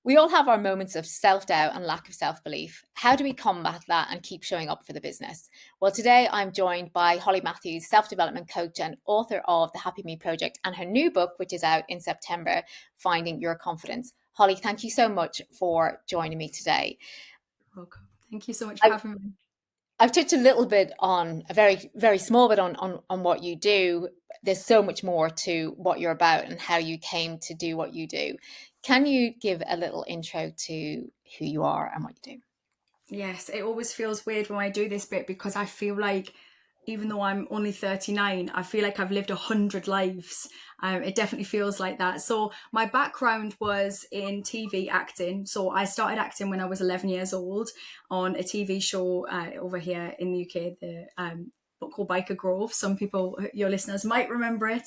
We all have our moments of self-doubt and lack of self-belief. How do we combat that and keep showing up for the business? Well, today I'm joined by Holly Matthews, self-development coach and author of the Happy Me Project and her new book, which is out in September, Finding Your Confidence. Holly, thank you so much for joining me today. Welcome. Thank you so much for having me. I've touched a little bit on a very, very small bit on what you do. There's so much more to what you're about and how you came to do what you do. Can you give a little intro to who you are and what you do? Yes, it always feels weird when I do this bit because I feel like even though I'm only 39, I feel like I've lived 100 lives. It definitely feels like that. So my background was in TV acting. So I started acting when I was 11 years old on a TV show over here in the UK, the book called Biker Grove. Some people, your listeners, might remember it.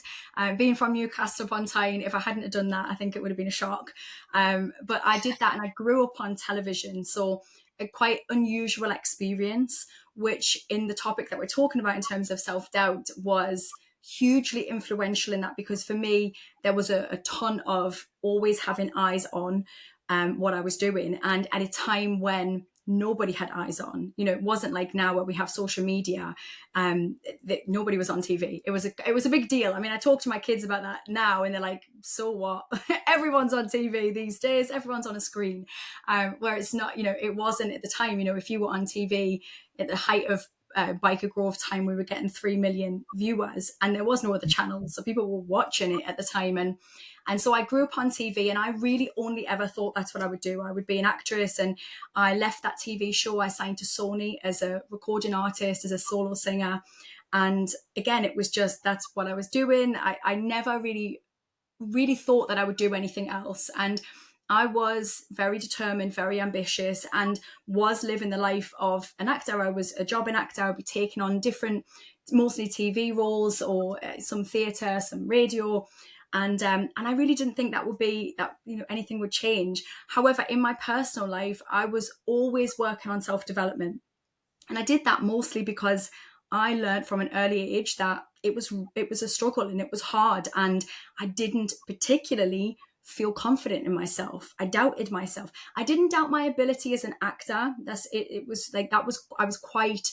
Being from Newcastle upon Tyne, if I hadn't have done that, I think it would have been a shock. But I did that and I grew up on television. So a quite unusual experience, which in the topic that we're talking about in terms of self-doubt was hugely influential in that, because for me, there was a ton of always having eyes on what I was doing. And at a time when nobody had eyes on, it wasn't like now where we have social media, that nobody was on TV. It was a big deal. I mean, I talk to my kids about that now and they're like, so what? Everyone's on TV these days. Everyone's on a screen. Where it's not, it wasn't at the time. If you were on TV at the height of Biker Grove time, we were getting 3 million viewers and there was no other channel. So people were watching it at the time. And so I grew up on TV and I really only ever thought that's what I would do. I would be an actress, and I left that TV show. I signed to Sony as a recording artist, as a solo singer. And again, it was just, that's what I was doing. I never really thought that I would do anything else. And I was very determined, very ambitious, and was living the life of an actor. I was a jobbing actor. I would be taking on different, mostly TV roles or some theatre, some radio. And I really didn't think that would be that, anything would change. However, in my personal life, I was always working on self-development. And I did that mostly because I learned from an early age that it was a struggle and it was hard. And I didn't particularly feel confident in myself. I doubted myself. I didn't doubt my ability as an actor. It was like, I was quite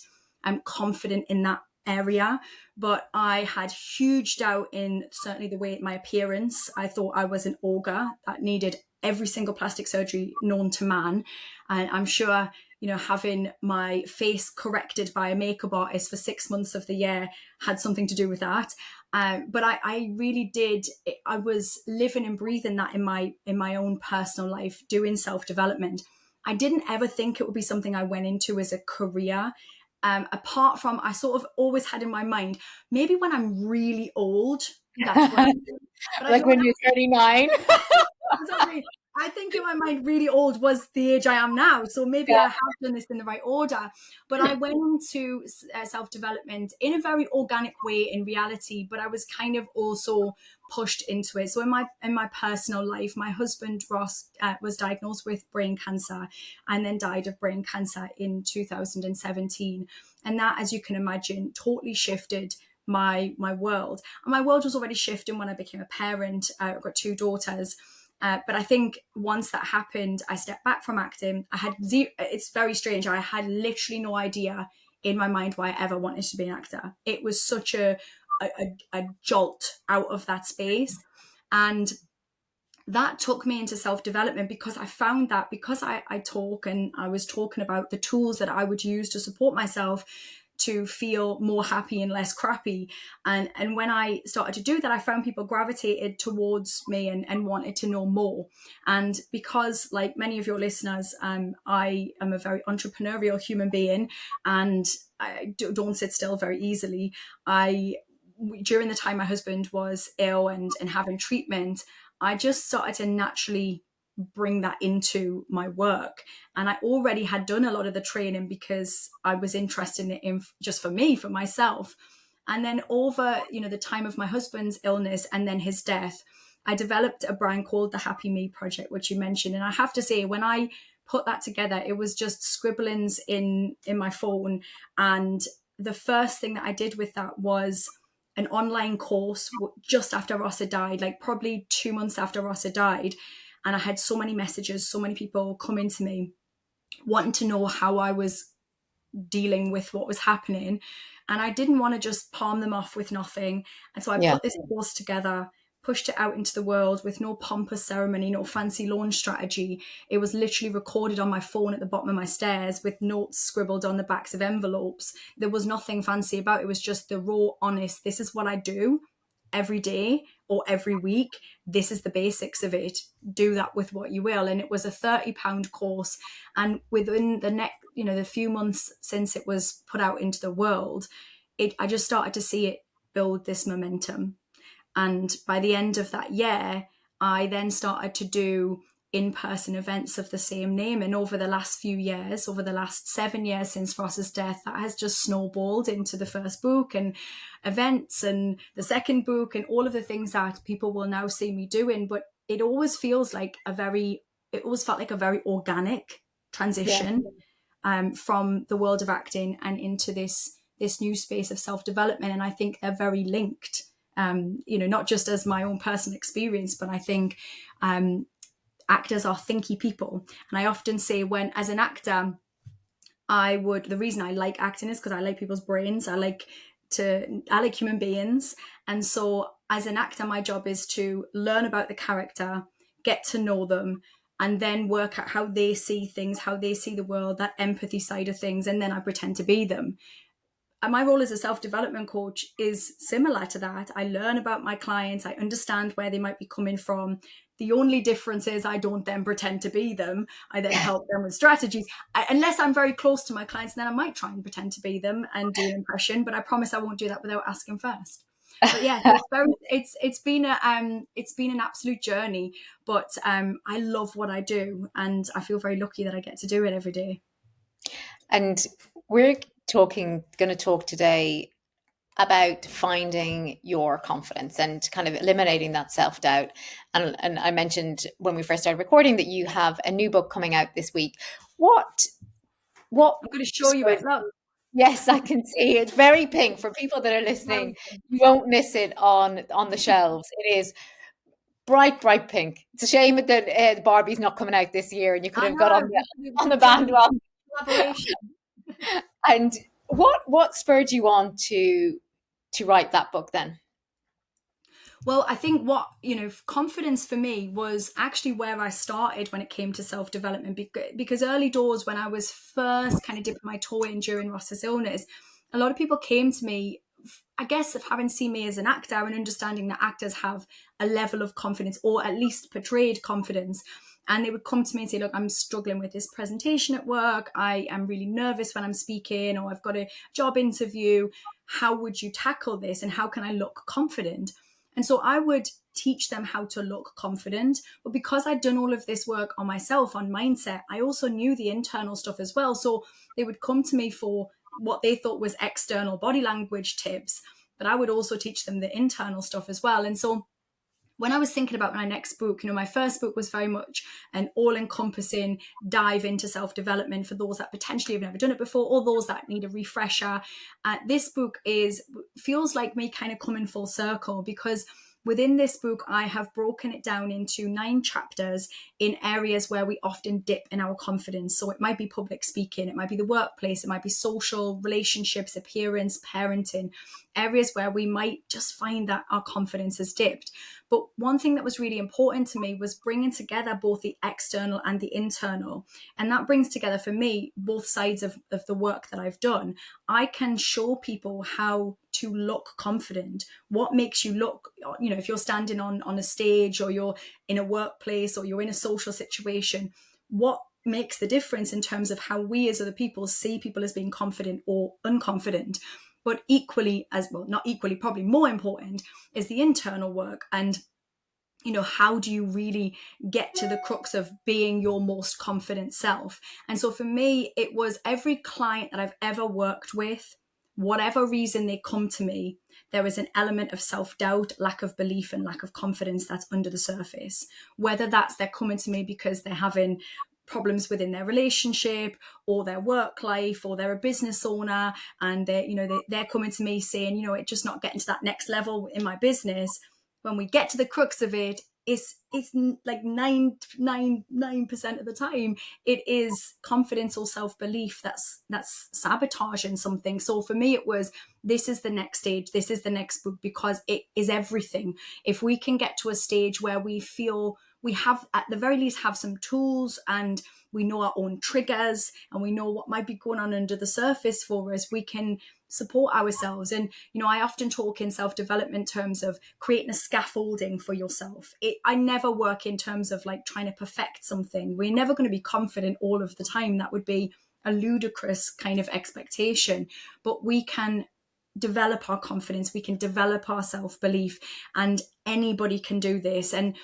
confident in that area, but I had huge doubt in certainly the way my appearance. I thought I was an ogre that needed every single plastic surgery known to man. And I'm sure, having my face corrected by a makeup artist for 6 months of the year had something to do with that. But I really did. I was living and breathing that in my own personal life, doing self-development. I didn't ever think it would be something I went into as a career. Apart from, I sort of always had in my mind, maybe when I'm really old, that's what I'm doing. But Like when you're 39. I think in my mind, really old was the age I am now. So maybe Yeah. I have done this in the right order. But I went into self-development in a very organic way in reality, but I was kind of also pushed into it. So in my personal life, my husband Ross was diagnosed with brain cancer and then died of brain cancer in 2017. And that, as you can imagine, totally shifted my world. And my world was already shifting when I became a parent. I've got 2 daughters. But I think once that happened, I stepped back from acting. It's very strange. I had literally no idea in my mind why I ever wanted to be an actor. It was such a jolt out of that space. And that took me into self-development, because I found that because I talk, and I was talking about the tools that I would use to support myself to feel more happy and less crappy. And when I started to do that, I found people gravitated towards me and wanted to know more. And because, like many of your listeners, I am a very entrepreneurial human being and I don't sit still very easily. During the time my husband was ill and having treatment, I just started to naturally bring that into my work. And I already had done a lot of the training because I was interested in it just for me, for myself. And then over, the time of my husband's illness and then his death, I developed a brand called the Happy Me Project, which you mentioned. And I have to say, when I put that together, it was just scribblings in my phone. And the first thing that I did with that was an online course just after Ross had died, like probably 2 months after Ross had died. And I had so many messages, so many people coming to me wanting to know how I was dealing with what was happening. And I didn't want to just palm them off with nothing. And so I Yeah. put this course together, pushed it out into the world with no pompous ceremony, no fancy launch strategy. It was literally recorded on my phone at the bottom of my stairs with notes scribbled on the backs of envelopes. There was nothing fancy about it. It was just the raw, honest, this is what I do every day or every week. This is the basics of it. Do that with what you will. And it was a £30 course. And within the next, the few months since it was put out into the world, I just started to see it build this momentum. And by the end of that year, I then started to do in-person events of the same name. And over the last few years, over the last 7 years since Ross's death, that has just snowballed into the first book and events and the second book and all of the things that people will now see me doing. But it always felt like a very organic transition from the world of acting and into this new space of self-development. And I think they're very linked. Not just as my own personal experience, but I think actors are thinky people. And I often say when, as an actor, the reason I like acting is because I like people's brains. I like human beings. And so as an actor, my job is to learn about the character, get to know them, and then work out how they see things, how they see the world, that empathy side of things. And then I pretend to be them. And my role as a self-development coach is similar to that. I learn about my clients. I understand where they might be coming from. The only difference is I don't then pretend to be them. I then help them with strategies. Unless I'm very close to my clients, then I might try and pretend to be them and do an impression. But I promise I won't do that without asking first. But yeah, it's been an absolute journey. But I love what I do, and I feel very lucky that I get to do it every day. And we're going to talk today about finding your confidence and kind of eliminating that self-doubt. And I mentioned when we first started recording that you have a new book coming out this week. What I'm going to show you it. Look. Yes, I can see it's very pink. For people that are listening, you won't miss it on the shelves. It is bright, bright pink. It's a shame that Barbie's not coming out this year, and you could have got on the bandwagon. Collaboration. And what spurred you on to write that book then? Well, I think confidence for me was actually where I started when it came to self-development, because early doors, when I was first kind of dipping my toe in during Ross's illness, a lot of people came to me, I guess, of having seen me as an actor and understanding that actors have a level of confidence, or at least portrayed confidence. And they would come to me and say, look, I'm struggling with this presentation at work. I am really nervous when I'm speaking, or I've got a job interview. How would you tackle this? And how can I look confident? And so I would teach them how to look confident. But because I'd done all of this work on myself, on mindset, I also knew the internal stuff as well. So they would come to me for what they thought was external body language tips, but I would also teach them the internal stuff as well. And so when I was thinking about my next book, my first book was very much an all-encompassing dive into self-development for those that potentially have never done it before, or those that need a refresher. This book feels like me kind of coming full circle, because within this book, I have broken it down into 9 chapters in areas where we often dip in our confidence. So it might be public speaking, it might be the workplace, it might be social relationships, appearance, parenting, areas where we might just find that our confidence has dipped. But one thing that was really important to me was bringing together both the external and the internal. And that brings together for me both sides of the work that I've done. I can show people how to look confident. What makes you look, if you're standing on a stage, or you're in a workplace, or you're in a social situation, what makes the difference in terms of how we as other people see people as being confident or unconfident. But equally, not equally, probably more important, is the internal work. And how do you really get to the crux of being your most confident self? And so for me, it was every client that I've ever worked with, whatever reason they come to me, there is an element of self-doubt, lack of belief, and lack of confidence that's under the surface. Whether that's they're coming to me because they're having problems within their relationship or their work life, or they're a business owner and they're coming to me saying, it's just not getting to that next level in my business. When we get to the crux of it, it's like 999% of the time it is confidence or self-belief that's sabotaging something. So for me, it was, this is the next stage, this is the next book, because it is everything. If we can get to a stage where we feel we have, at the very least, have some tools, and we know our own triggers, and we know what might be going on under the surface for us, we can support ourselves. And I often talk in self-development terms of creating a scaffolding for yourself. I never work in terms of like trying to perfect something. We're never going to be confident all of the time. That would be a ludicrous kind of expectation. But we can develop our confidence, we can develop our self-belief, and anybody can do this. And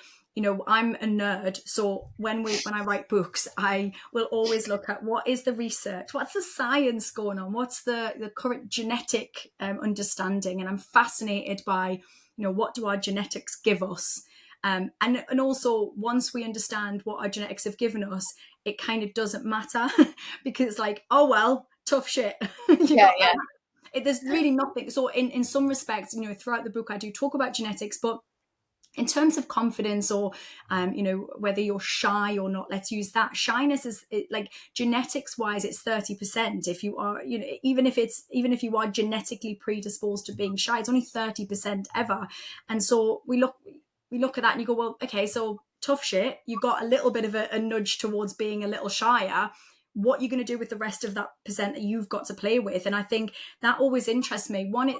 I'm a nerd, so when I write books, I will always look at what is the research, what's the science going on, what's the current genetic understanding, and I'm fascinated by what do our genetics give us. And also, once we understand what our genetics have given us, it kind of doesn't matter because it's like, oh well, tough shit. You got that. There's really nothing. So in some respects, throughout the book, I do talk about genetics, but in terms of confidence, or whether you're shy or not, let's use that. Shyness is like, genetics wise, it's 30%. If you are, even if you are genetically predisposed to being shy, it's only 30% ever. And so we look at that and you go, well, okay, so tough shit, you got a little bit of a nudge towards being a little shyer. What you're going to do with the rest of that percent that you've got to play with. And I think that always interests me. One,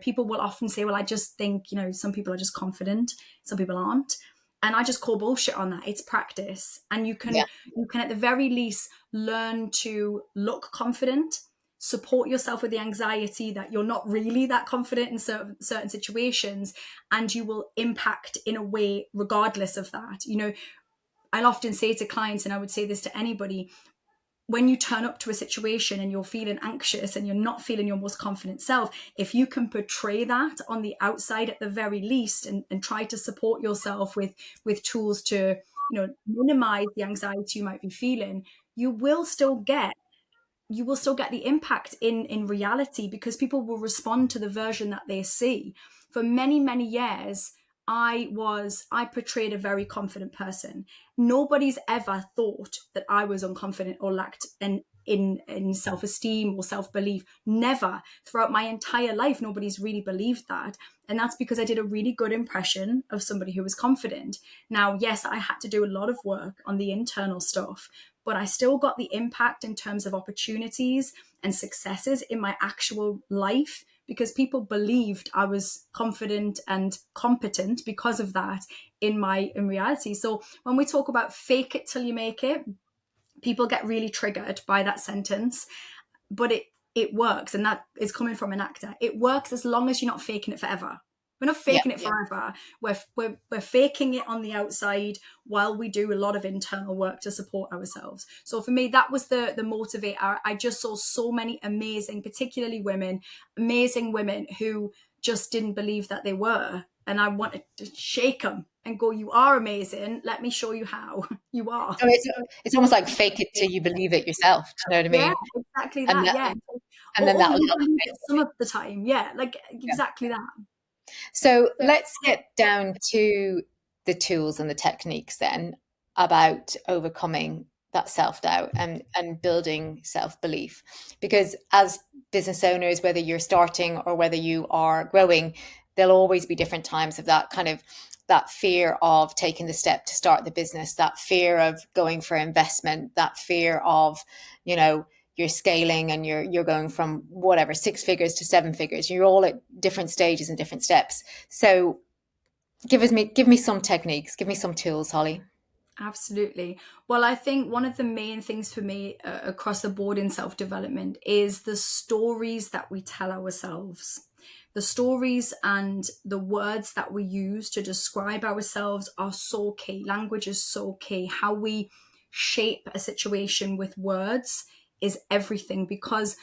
people will often say, well, I just think, some people are just confident, some people aren't. And I just call bullshit on that. It's practice. And you can at the very least learn to look confident, support yourself with the anxiety that you're not really that confident in certain situations, and you will impact in a way regardless of that. I'll often say to clients, and I would say this to anybody, when you turn up to a situation and you're feeling anxious and you're not feeling your most confident self, if you can portray that on the outside at the very least, and try to support yourself with tools to, minimize the anxiety you might be feeling, you will still get the impact in reality, because people will respond to the version that they see. For many, many years, I portrayed a very confident person. Nobody's ever thought that I was unconfident or lacked in self-esteem or self-belief. Never. Throughout my entire life, nobody's really believed that. And that's because I did a really good impression of somebody who was confident. Now, yes, I had to do a lot of work on the internal stuff, but I still got the impact in terms of opportunities and successes in my actual life, because people believed I was confident and competent because of that in reality. So when we talk about fake it till you make it, people get really triggered by that sentence, but it works. And that is coming from an actor. It works as long as you're not faking it forever. We're not faking it forever. We're faking it on the outside while we do a lot of internal work to support ourselves. So for me, that was the motivator. I just saw so many amazing, particularly amazing women who just didn't believe that they were. And I wanted to shake them and go, you are amazing. Let me show you how you are. So it's almost like fake it till you believe it yourself. Do you know what I mean? Yeah, exactly that. And then that'll help. Believe it some of the time. Yeah, like exactly that. So let's get down to the tools and the techniques then, about overcoming that self-doubt and building self-belief. Because as business owners, whether you're starting or whether you are growing, there'll always be different times of that fear of taking the step to start the business, that fear of going for investment, that fear of, you're scaling and you're going from whatever 6 figures to 7 figures. You're all at different stages and different steps. So give me some techniques, give me some tools, Holly. Absolutely. Well, I think one of the main things for me across the board in self-development is the stories that we tell ourselves. The stories and the words that we use to describe ourselves are so key. Language is so key. How we shape a situation with words is everything, because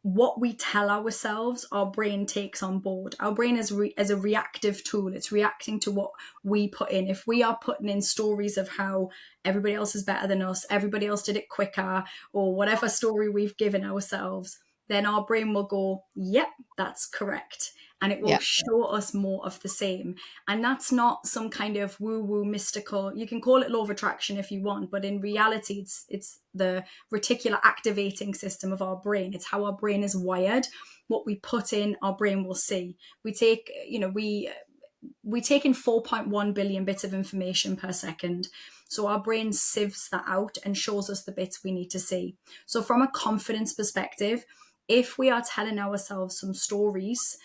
what we tell ourselves, our brain takes on board. Our brain is a reactive tool. It's reacting to what we put in. If we are putting in stories of how everybody else is better than us, everybody else did it quicker, or whatever story we've given ourselves, then our brain will go, yep, that's correct. and it will Yeah. show us more of the same. And that's not some kind of woo-woo mystical, you can call it law of attraction if you want, but in reality it's the reticular activating system of our brain. It's how our brain is wired. What we put in, our brain will see. We take, we take in 4.1 billion bits of information per second. So our brain sieves that out and shows us the bits we need to see. So from a confidence perspective, if we are telling ourselves some stories,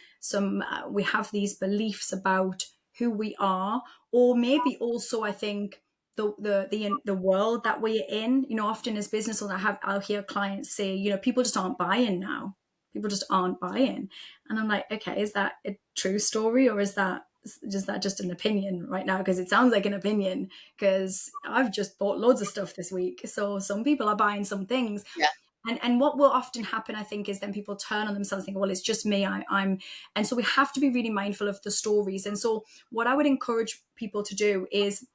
we have these beliefs about who we are, or maybe also I think the world that we're in. Often as business owners, I'll hear clients say, people just aren't buying now. People just aren't buying, and I'm like, okay, is that a true story, or is that just an opinion right now? Because it sounds like an opinion, because I've just bought loads of stuff this week. So some people are buying some things. Yeah. And what will often happen, I think, is then people turn on themselves and think, well, it's just me. And so we have to be really mindful of the stories. And so what I would encourage people to do is,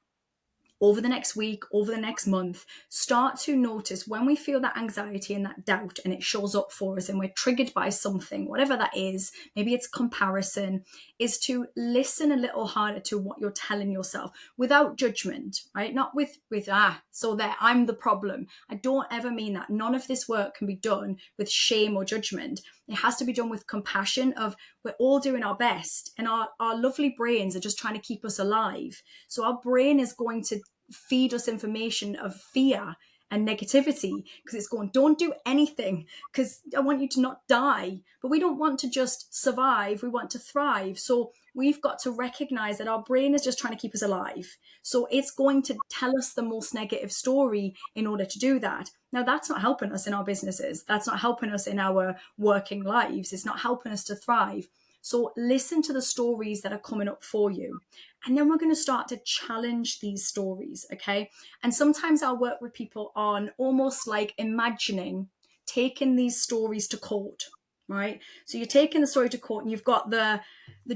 over the next week, over the next month, start to notice when we feel that anxiety and that doubt and it shows up for us and we're triggered by something, whatever that is, maybe it's comparison, is to listen a little harder to what you're telling yourself without judgment, right? Not with so there, I'm the problem. I don't ever mean that. None of this work can be done with shame or judgment. It has to be done with compassion of, we're all doing our best, and our lovely brains are just trying to keep us alive. So our brain is going to feed us information of fear and negativity, because it's going, don't do anything because I want you to not die. But we don't want to just survive, we want to thrive. So we've got to recognize that our brain is just trying to keep us alive. So it's going to tell us the most negative story in order to do that. Now, that's not helping us in our businesses. That's not helping us in our working lives. It's not helping us to thrive. So listen to the stories that are coming up for you. And then we're going to start to challenge these stories, okay? And sometimes I'll work with people on almost like imagining taking these stories to court, right? So you're taking the story to court and you've got the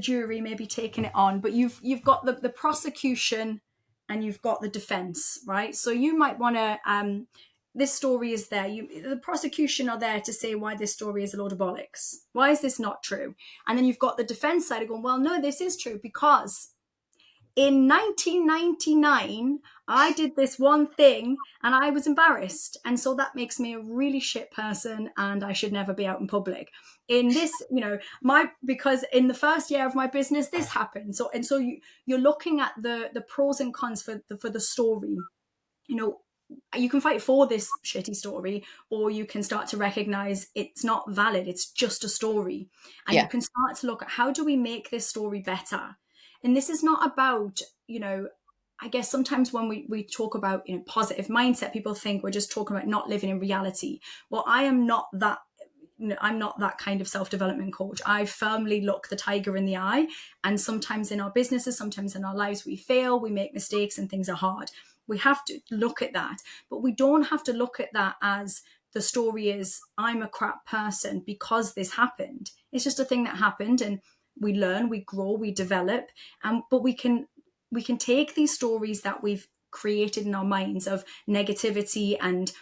jury maybe taking it on, but you've got the prosecution and you've got the defense, right? So you might want to this story is there. The prosecution are there to say why this story is a load of bollocks. Why is this not true? And then you've got the defense side going, well, no, this is true because in 1999, I did this one thing and I was embarrassed. And so that makes me a really shit person and I should never be out in public. In this, because in the first year of my business, this happened. So you're looking at the pros and cons for the story. You can fight for this shitty story, or you can start to recognize it's not valid. It's just a story. And you can start to look at, how do we make this story better? And this is not about, I guess sometimes when we talk about, positive mindset, people think we're just talking about not living in reality. Well, I'm not that kind of self-development coach. I firmly look the tiger in the eye. And sometimes in our businesses, sometimes in our lives, we fail, we make mistakes and things are hard. We have to look at that, but we don't have to look at that as the story is, I'm a crap person because this happened. It's just a thing that happened, and we learn, we grow, we develop. But we can take these stories that we've created in our minds of negativity and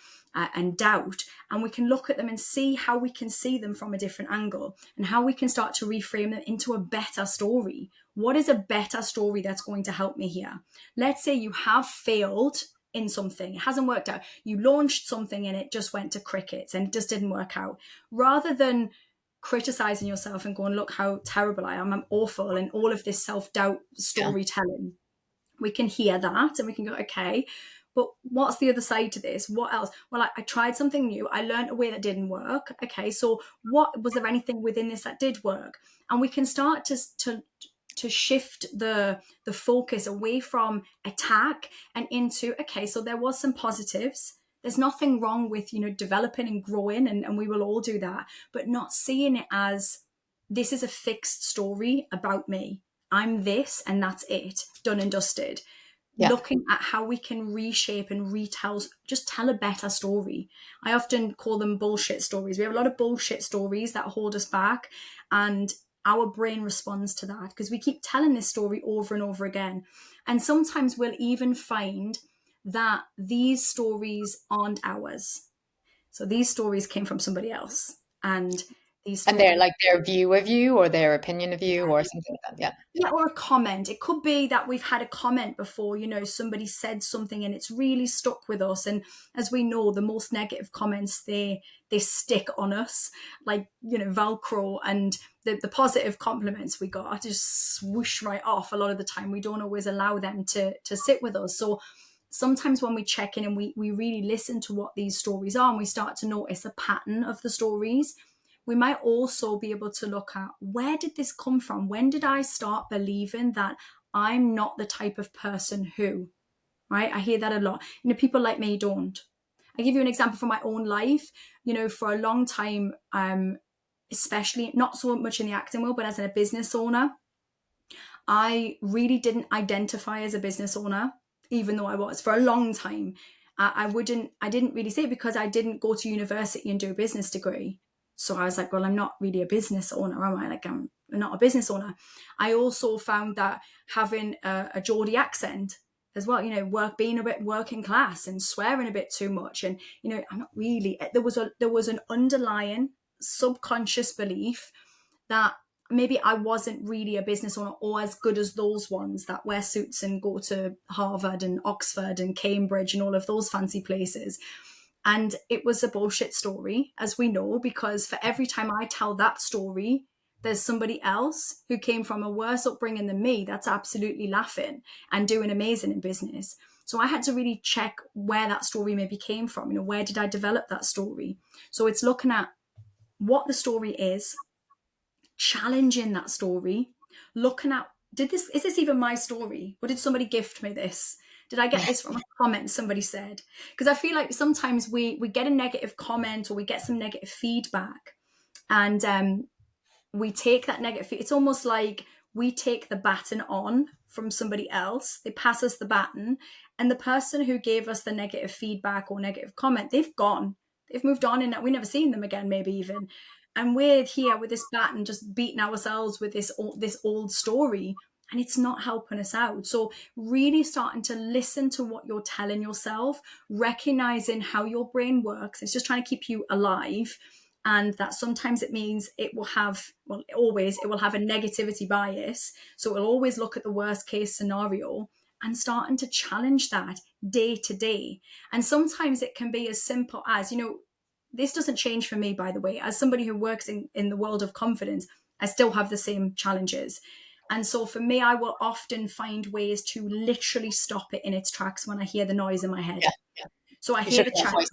doubt, and we can look at them and see how we can see them from a different angle and how we can start to reframe them into a better story. What is a better story that's going to help me here? Let's say you have failed in something, it hasn't worked out. You launched something and it just went to crickets and it just didn't work out. Rather than criticizing yourself and going, look how terrible I am, I'm awful, and all of this self-doubt storytelling, we can hear that and we can go, okay, but what's the other side to this? What else? Well, I tried something new. I learned a way that didn't work. Okay, so what was there anything within this that did work? And we can start to shift the focus away from attack and into, okay, so there was some positives. There's nothing wrong with, developing and growing, and we will all do that, but not seeing it as this is a fixed story about me. I'm this and that's it, done and dusted. Looking at how we can reshape and retell, just tell a better story. I often call them bullshit stories. We have a lot of bullshit stories that hold us back, and our brain responds to that because we keep telling this story over and over again. And sometimes we'll even find that these stories aren't ours. So these stories came from somebody else, and these And they're stories. like their view of you or their opinion of you or something like that. Yeah. Yeah, or a comment. It could be that we've had a comment before, somebody said something and it's really stuck with us. And as we know, the most negative comments, they stick on us like, Velcro. And the positive compliments we got just swoosh right off a lot of the time. We don't always allow them to sit with us. So sometimes when we check in and we really listen to what these stories are and we start to notice a pattern of the stories, we might also be able to look at, where did this come from? When did I start believing that I'm not the type of person who, right? I hear that a lot. People like me don't. I give you an example from my own life. For a long time, especially not so much in the acting world, but as a business owner, I really didn't identify as a business owner, even though I was for a long time. I didn't really say it because I didn't go to university and do a business degree. So I was like, well, I'm not really a business owner, am I? Like, I'm not a business owner. I also found that having a Geordie accent as well, being a bit working class and swearing a bit too much. And, I'm not really, there was an underlying subconscious belief that maybe I wasn't really a business owner or as good as those ones that wear suits and go to Harvard and Oxford and Cambridge and all of those fancy places. And it was a bullshit story, as we know, because for every time I tell that story, there's somebody else who came from a worse upbringing than me that's absolutely laughing and doing amazing in business. So I had to really check where that story maybe came from. Where did I develop that story? So it's looking at what the story is, challenging that story, looking at, is this even my story? Or did somebody gift me this? Did I get this from a comment somebody said? Because I feel like sometimes we get a negative comment or we get some negative feedback, and we take that negative. It's almost like we take the baton on from somebody else. They pass us the baton, and the person who gave us the negative feedback or negative comment, they've gone. They've moved on, and we never seen them again, maybe even. And we're here with this baton, just beating ourselves with this old story, and it's not helping us out. So really starting to listen to what you're telling yourself, recognizing how your brain works. It's just trying to keep you alive, and that sometimes it means it will have, well, always, it will have a negativity bias. So it will always look at the worst case scenario, and starting to challenge that day to day. And sometimes it can be as simple as, this doesn't change for me, by the way, as somebody who works in the world of confidence, I still have the same challenges. And so for me, I will often find ways to literally stop it in its tracks when I hear the noise in my head. Yeah. So I You hear should the have chatter. voice.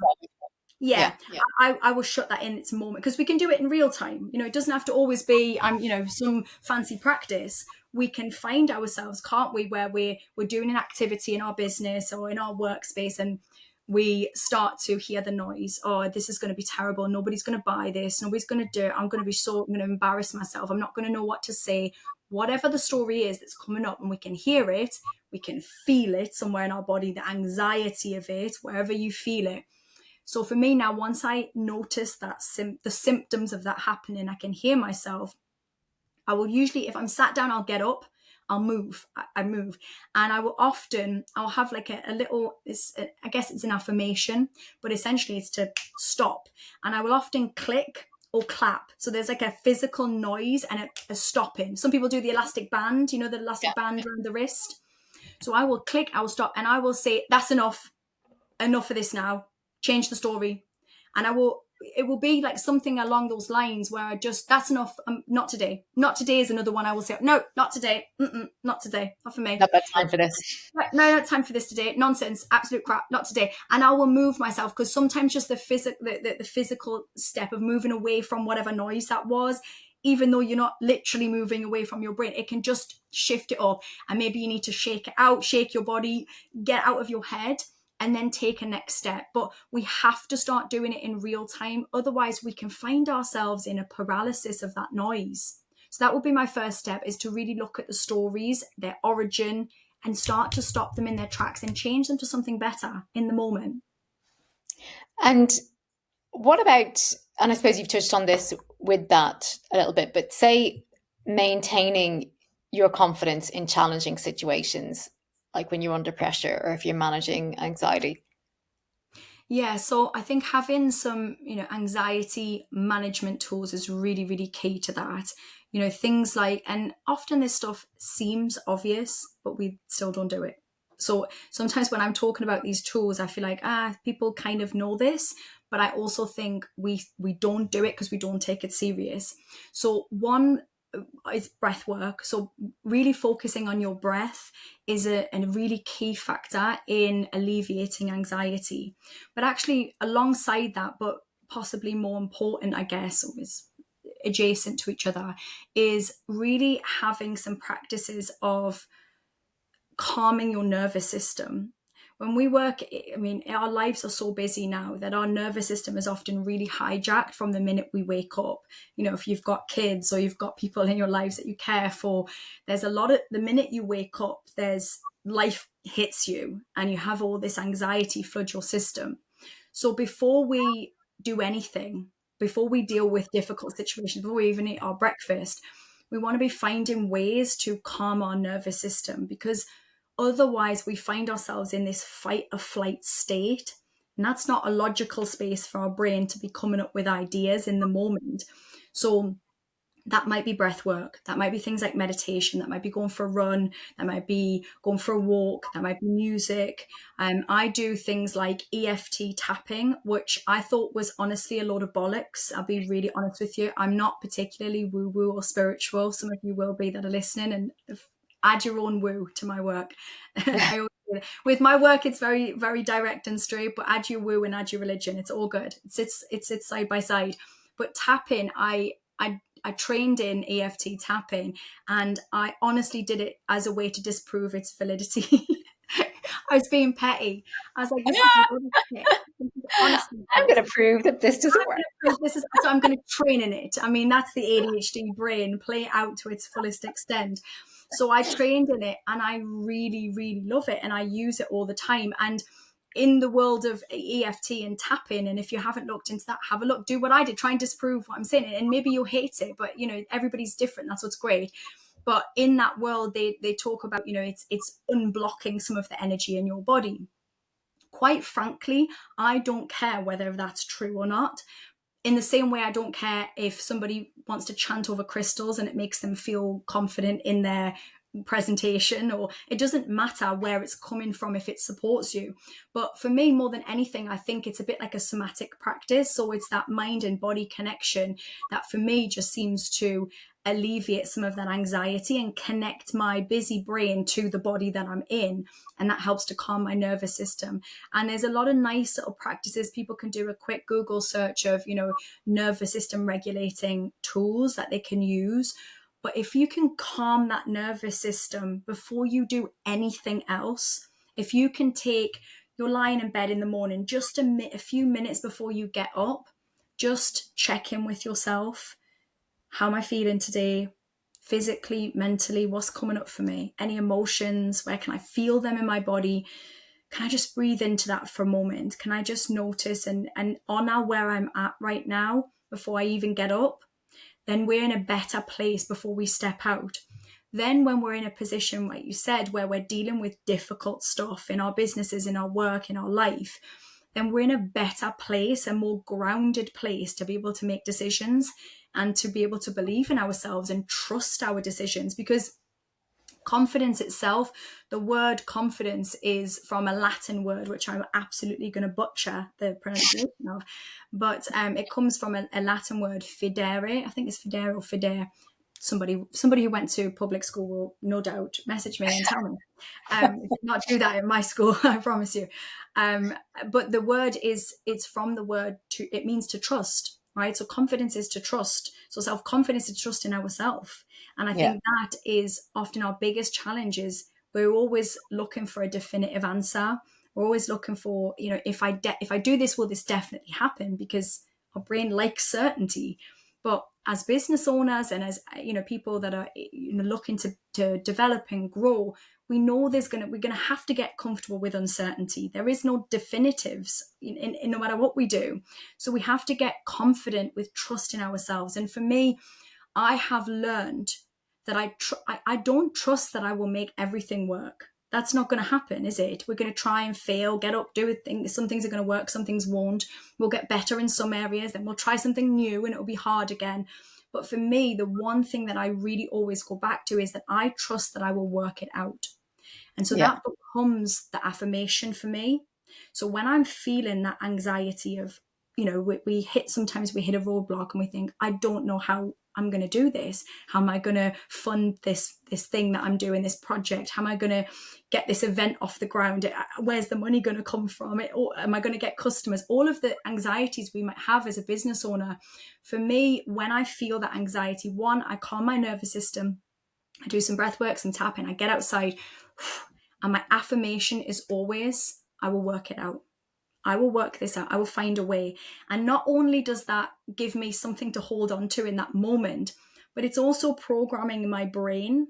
Yeah, Yeah. Yeah. I will shut that in its moment, because we can do it in real time. It doesn't have to always be some fancy practice. We can find ourselves, can't we, where we're doing an activity in our business or in our workspace, and we start to hear the noise. Oh, this is going to be terrible. Nobody's going to buy this. Nobody's going to do it. I'm going to embarrass myself. I'm not going to know what to say. Whatever the story is that's coming up, and we can hear it, we can feel it somewhere in our body, the anxiety of it, wherever you feel it. So for me now, once I notice that the symptoms of that happening, I can hear myself. I will usually, if I'm sat down, I'll get up, I'll move, I move. And I'll have like a little, I guess it's an affirmation, but essentially it's to stop. And I will often click or clap. So there's like a physical noise and a stopping. Some people do the elastic band, the elastic band around the wrist. So I will click, I will stop, and I will say, that's enough of this now, change the story. And it will be like something along those lines where that's enough. Not today. Not today is another one I will say, no, not today. Not today. Not for me. Not that time for this. No, not time for this today. Nonsense. Absolute crap. Not today. And I will move myself, because sometimes just the physical step of moving away from whatever noise that was, even though you're not literally moving away from your brain, it can just shift it up. And maybe you need to shake it out, shake your body, get out of your head, and then take a next step. But we have to start doing it in real time. Otherwise, we can find ourselves in a paralysis of that noise. So that would be my first step, is to really look at the stories, their origin, and start to stop them in their tracks and change them to something better in the moment. And what about, and I suppose you've touched on this with that a little bit, but say maintaining your confidence in challenging situations, like when you're under pressure or if you're managing anxiety. Yeah, so I think having some, anxiety management tools is really, really key to that. Things like, and often this stuff seems obvious, but we still don't do it. So sometimes when I'm talking about these tools, I feel like, people kind of know this, but I also think we don't do it because we don't take it serious. So one is breath work. So really focusing on your breath is a really key factor in alleviating anxiety. But actually, alongside that, but possibly more important, I guess, is adjacent to each other, is really having some practices of calming your nervous system. When we work, I mean, our lives are so busy now that our nervous system is often really hijacked from the minute we wake up. If you've got kids or you've got people in your lives that you care for, there's a lot of, the minute you wake up, there's life hits you and you have all this anxiety flood your system. So before we do anything, before we deal with difficult situations, before we even eat our breakfast, we want to be finding ways to calm our nervous system, because otherwise we find ourselves in this fight or flight state. And that's not a logical space for our brain to be coming up with ideas in the moment. So that might be breath work. That might be things like meditation. That might be going for a run. That might be going for a walk. That might be music. I do things like EFT tapping, which I thought was honestly a load of bollocks. I'll be really honest with you. I'm not particularly woo-woo or spiritual. Some of you will be that are listening, and add your own woo to my work. I always do that. With my work, it's very, very direct and straight, but add your woo and add your religion. It's all good. It's side by side. But tapping, I trained in EFT tapping, and I honestly did it as a way to disprove its validity. I was being petty. I was like, this is lunatic. Honestly, I'm going to prove that this doesn't work. this is, so I'm going to train in it. I mean, that's the ADHD brain, play it out to its fullest extent. So I trained in it and I really, really love it. And I use it all the time. And in the world of EFT and tapping, and if you haven't looked into that, have a look, do what I did, try and disprove what I'm saying. And maybe you'll hate it, but everybody's different. That's what's great. But in that world, they talk about, it's unblocking some of the energy in your body. Quite frankly, I don't care whether that's true or not. In the same way, I don't care if somebody wants to chant over crystals and it makes them feel confident in their presentation, or it doesn't matter where it's coming from if it supports you. But for me, more than anything, I think it's a bit like a somatic practice. So it's that mind and body connection that for me just seems to alleviate some of that anxiety and connect my busy brain to the body that I'm in. And that helps to calm my nervous system. And there's a lot of nice little practices. People can do a quick Google search of, nervous system regulating tools that they can use. But if you can calm that nervous system before you do anything else, if you can take, you're lying in bed in the morning, just a few minutes before you get up, just check in with yourself. How am I feeling today? Physically, mentally, what's coming up for me? Any emotions? Where can I feel them in my body? Can I just breathe into that for a moment? Can I just notice and honor where I'm at right now before I even get up? Then we're in a better place before we step out. Then when we're in a position, like you said, where we're dealing with difficult stuff in our businesses, in our work, in our life, then we're in a better place, a more grounded place to be able to make decisions and to be able to believe in ourselves and trust our decisions. Because confidence itself, the word confidence is from a Latin word, which I'm absolutely going to butcher the pronunciation of, but it comes from a Latin word, fidere. I think it's fidere or fidere. Somebody who went to public school will no doubt message me and tell me. Did not do that in my school, I promise you. But the word it's from the word it means to trust, right? So confidence is to trust. So self-confidence is trust in ourselves. And I think that is often our biggest challenge. Is we're always looking for a definitive answer. We're always looking for, if I do this, will this definitely happen? Because our brain likes certainty. But as business owners and as people that are looking to develop and grow, we know we're going to have to get comfortable with uncertainty. There is no definitives in no matter what we do. So we have to get confident with trust in ourselves. And for me, I have learned that I don't trust that I will make everything work. That's not going to happen, is it? We're going to try and fail, get up, do a thing. Some things are going to work, some things won't. We'll get better in some areas, then we'll try something new and it'll be hard again. But for me, the one thing that I really always go back to is that I trust that I will work it out. And so Yeah. that becomes the affirmation for me. So when I'm feeling that anxiety of, sometimes we hit a roadblock and we think, I don't know how I'm going to do this. How am I going to fund this thing that I'm doing, this project? How am I going to get this event off the ground? Where's the money going to come from? Or am I going to get customers? All of the anxieties we might have as a business owner. For me, when I feel that anxiety, one, I calm my nervous system. I do some breath work, some tapping. I get outside. And my affirmation is always, I will work it out. I will work this out. I will find a way. And not only does that give me something to hold on to in that moment, but it's also programming my brain.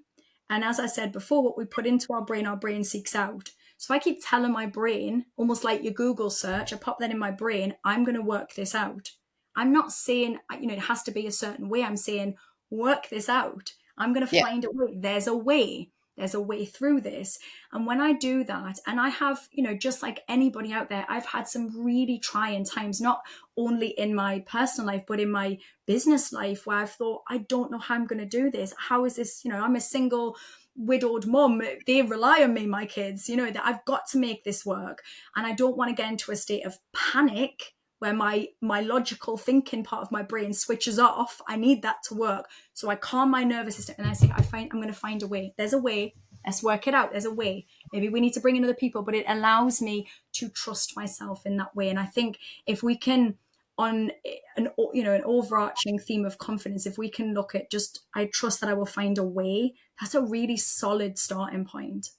And as I said before, what we put into our brain seeks out. So if I keep telling my brain, almost like your Google search, I pop that in my brain, I'm going to work this out. I'm not saying, it has to be a certain way. I'm saying, work this out. I'm going to Yeah. find a way. There's a way. There's a way through this. And when I do that, and I have, just like anybody out there, I've had some really trying times, not only in my personal life, but in my business life, where I've thought, I don't know how I'm going to do this. How is this? I'm a single widowed mum. They rely on me, my kids, that I've got to make this work. And I don't want to get into a state of panic where my logical thinking part of my brain switches off. I need that to work. So I calm my nervous system and I say, I'm going to find a way. There's a way. Let's work it out. There's a way. Maybe we need to bring in other people, but it allows me to trust myself in that way. And I think if we can, on an overarching theme of confidence, if we can look at just, I trust that I will find a way, that's a really solid starting point.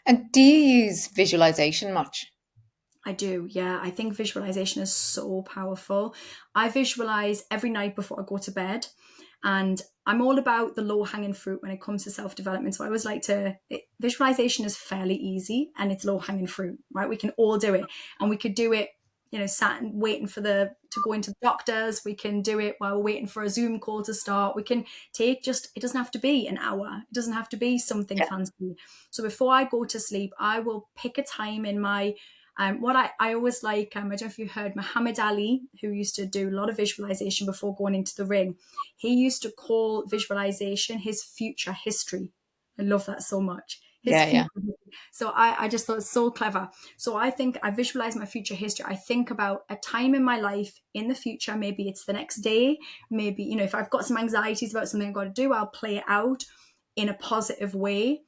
And do you use visualization much? I do, yeah. I think visualization is so powerful. I visualize every night before I go to bed. And I'm all about the low hanging fruit when it comes to self development. So I always like visualization is fairly easy and it's low hanging fruit, right? We can all do it. And we could do it, sat and waiting to go into the doctors. We can do it while we're waiting for a Zoom call to start. We can it doesn't have to be an hour. It doesn't have to be something Yeah. fancy. So before I go to sleep, I will pick a time in my what I always like, I don't know if you heard Muhammad Ali, who used to do a lot of visualization before going into the ring. He used to call visualization his future history. I love that so much. His Yeah. future. Yeah. So I just thought it's so clever. So I think I visualize my future history. I think about a time in my life in the future. Maybe it's the next day. Maybe, if I've got some anxieties about something I've got to do, I'll play it out in a positive way.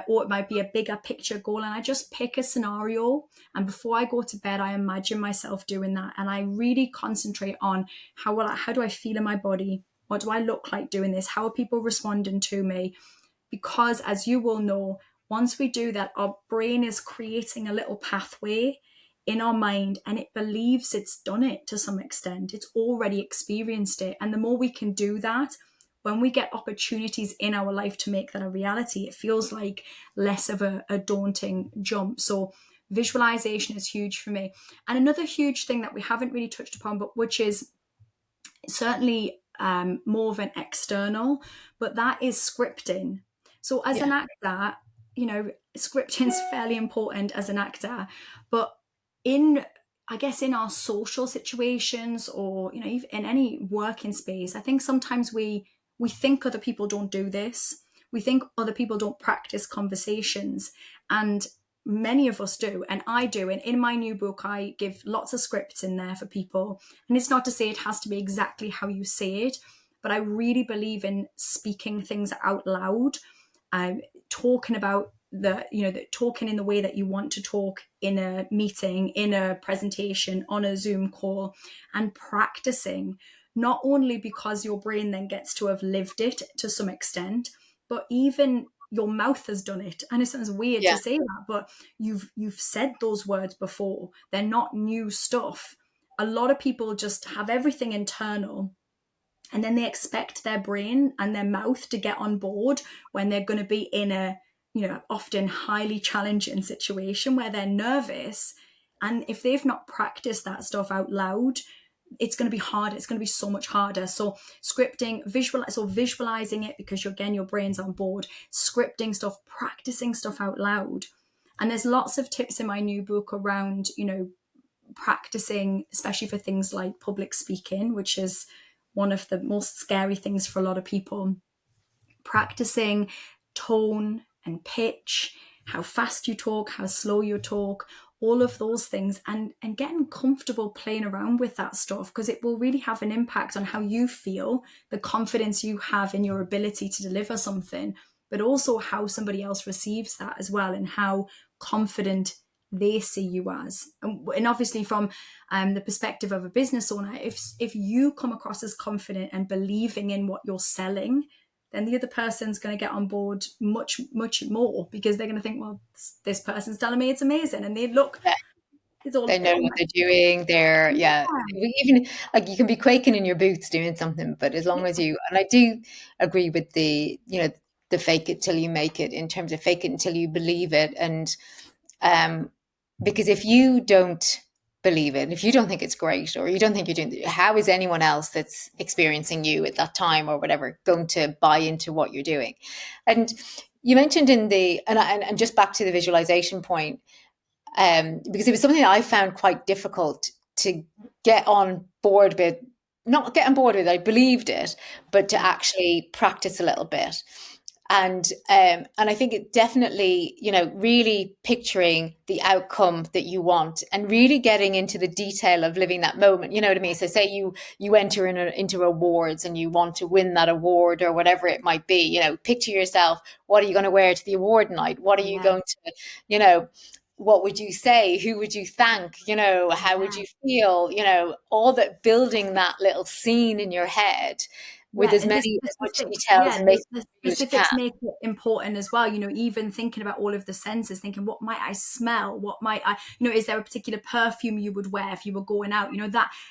Or it might be a bigger picture goal. And I just pick a scenario. And before I go to bed, I imagine myself doing that. And I really concentrate on how do I feel in my body? What do I look like doing this? How are people responding to me? Because as you will know, once we do that, our brain is creating a little pathway in our mind and it believes it's done it to some extent. It's already experienced it. And the more we can do that, when we get opportunities in our life to make that a reality, it feels like less of a daunting jump. So visualization is huge for me. And another huge thing that we haven't really touched upon, but which is certainly more of an external, but that is scripting. So as an Yeah. actor, scripting is fairly important as an actor, but in our social situations or even in any working space, I think sometimes we think other people don't do this. We think other people don't practice conversations, and many of us do, and I do. And in my new book, I give lots of scripts in there for people. And it's not to say it has to be exactly how you say it, but I really believe in speaking things out loud, talking about talking in the way that you want to talk in a meeting, in a presentation, on a Zoom call, and practicing, not only because your brain then gets to have lived it to some extent, but even your mouth has done it. And it sounds weird Yeah. to say that, but you've said those words before. They're not new stuff. A lot of people just have everything internal, and then they expect their brain and their mouth to get on board when they're going to be in a often highly challenging situation where they're nervous. And if they've not practiced that stuff out loud, it's going to be harder. It's going to be so much harder. So scripting, visualizing it, because again, your brain's on board, scripting stuff, practicing stuff out loud. And there's lots of tips in my new book around, practicing, especially for things like public speaking, which is one of the most scary things for a lot of people. Practicing tone and pitch, how fast you talk, how slow you talk, all of those things, and getting comfortable playing around with that stuff, because it will really have an impact on how you feel, the confidence you have in your ability to deliver something, but also how somebody else receives that as well, and how confident they see you as. And obviously from the perspective of a business owner, if you come across as confident and believing in what you're selling, then the other person's going to get on board much, much more, because they're going to think, well, this person's telling me it's amazing. And they look, Yeah. it's all, They know what they're doing. yeah, Even like you can be quaking in your boots doing something, but as long as and I do agree with the fake it till you make it, in terms of fake it until you believe it. And um, because if you don't believe it, if you don't think it's great, or you don't think you're doing, how is anyone else that's experiencing you at that time or whatever going to buy into what you're doing? And you mentioned and just back to the visualization point, because it was something that I found quite difficult to get on board with. Not get on board with, I believed it, but to actually practice a little bit. And I think it definitely, really picturing the outcome that you want, and really getting into the detail of living that moment. You know what I mean? So say you enter into awards and you want to win that award or whatever it might be. Picture yourself. What are you going to wear to the award night? What are you yeah, going to, you know, what would you say? Who would you thank? How would yeah. you feel? All that, building that little scene in your head with Yeah, and as much details and making the it real as you specifics can. make it important as well. Even thinking about all of the senses, thinking, what might I smell? What might I, is there a particular perfume you would wear if you were going out?